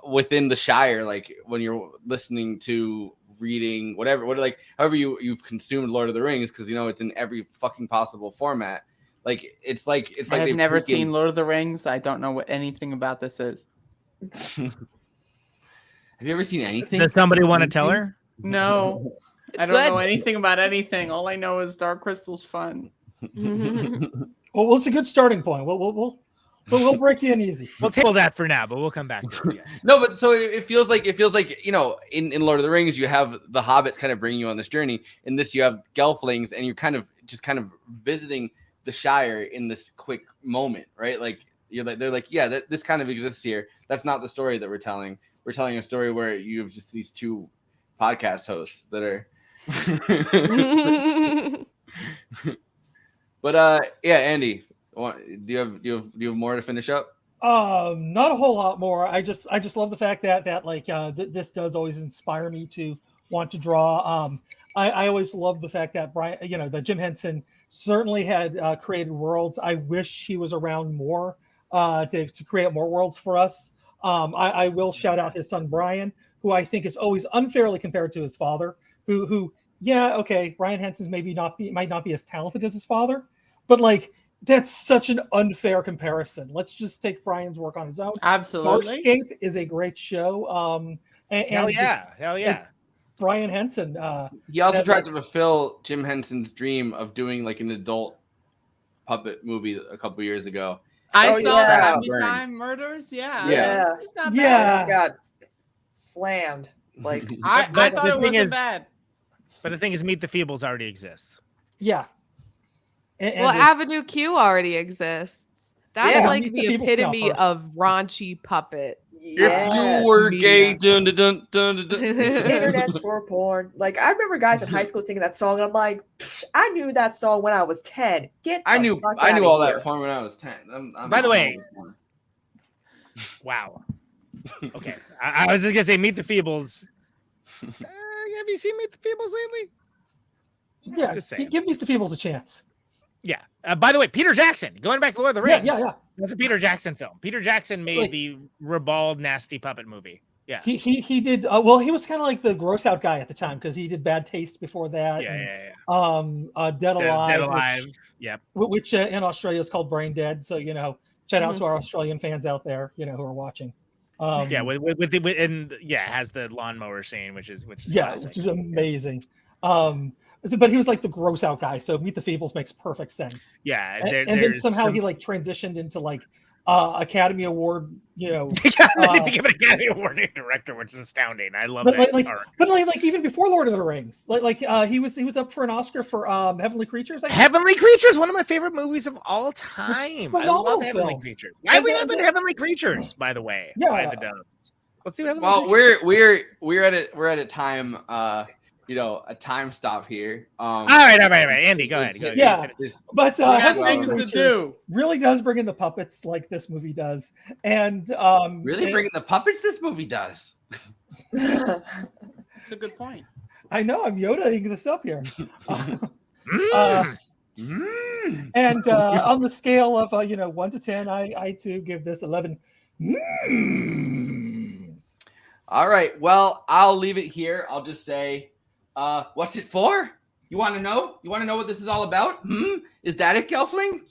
within the Shire, like when you're listening to reading however you've consumed Lord of the Rings, because it's in every fucking possible format. Like it's like I've never seen Lord of the Rings. I don't know what anything about this is. Have you ever seen anything? Does somebody want to tell her? No, I don't know anything about anything. All I know is Dark Crystal's fun. Well, it's a good starting point. We'll break you in easy. We'll table that for now, but we'll come back to it. Yes. No, but so it feels like in Lord of the Rings you have the hobbits kind of bringing you on this journey. In this you have gelflings, and you're kind of visiting the Shire in this quick moment, right? Like they're like, yeah, this kind of exists here. That's not the story that we're telling. We're telling a story where you have just these two podcast hosts that are. But Andy, do you have more to finish up? Not a whole lot more. I just love the fact that this does always inspire me to want to draw. I always love the fact that Brian, that Jim Henson certainly had created worlds. I wish he was around more to create more worlds for us. I will shout out his son Brian, who I think is always unfairly compared to his father. Brian Henson might not be as talented as his father, but that's such an unfair comparison. Let's just take Brian's work on his own. Absolutely. Escape is a great show. And hell yeah. It's Brian Henson. He also that, tried like, to fulfill Jim Henson's dream of doing like an adult puppet movie a couple years ago. I saw the yeah. Happy Time Murders. Yeah. Yeah. It's not Yeah. bad. Got slammed. Like I But thought the it thing wasn't is- bad. But the thing is, Meet the Feebles already exists. Yeah. Well, Avenue Q already exists. That's Yeah, like Meet the the Feebles came out epitome first. of raunchy puppet. If you were gay, dun, dun, dun, dun, dun. Internet's for porn. Like I remember guys in high school singing that song. And I'm like, I knew that song when I was 10. I knew all that porn when I was 10. By the way, wow. Okay, I was just gonna say Meet the Feebles. Have you seen Meet the Feebles lately? Yeah, Just saying. give Meet the Feebles a chance. Yeah. By the way, Peter Jackson, going back to Lord of the Rings. Yeah. That's a Peter Jackson film. Peter Jackson made Like- the ribald, nasty puppet movie. Yeah. He did well. He was kind of like the gross out guy at the time because he did Bad Taste before that. Yeah. Dead Alive. Dead Alive. Yep. Which in Australia is called Brain Dead. So shout out to our Australian fans out there, who are watching. Yeah, it has the lawnmower scene, which is classic. which is amazing. But he was like the gross out guy, so Meet the Feebles makes perfect sense. Yeah, and then somehow he like transitioned into like Academy Award, he became an Academy Award director, which is astounding. I love that. But even before Lord of the Rings, he was up for an Oscar for Heavenly Creatures. I think. Heavenly Creatures, one of my favorite movies of all time. I love Heavenly film. Creatures. Why have we not done Heavenly Creatures, by the way? Yeah. By the Doves. Let's do Heavenly Well, Creatures. we're at a time, a time stop here. All right, Andy, go ahead. Yeah, but Heavenly things to Creatures do. really does bring in the puppets like this movie does, and Really bringing the puppets this movie does. That's a good point. I know I'm Yoda-ing this up here. And on the scale of 1 to 10, I too give this 11. All right. Well, I'll leave it here. I'll just say, what's it for? You want to know? You want to know what this is all about? Is that it, Gelfling?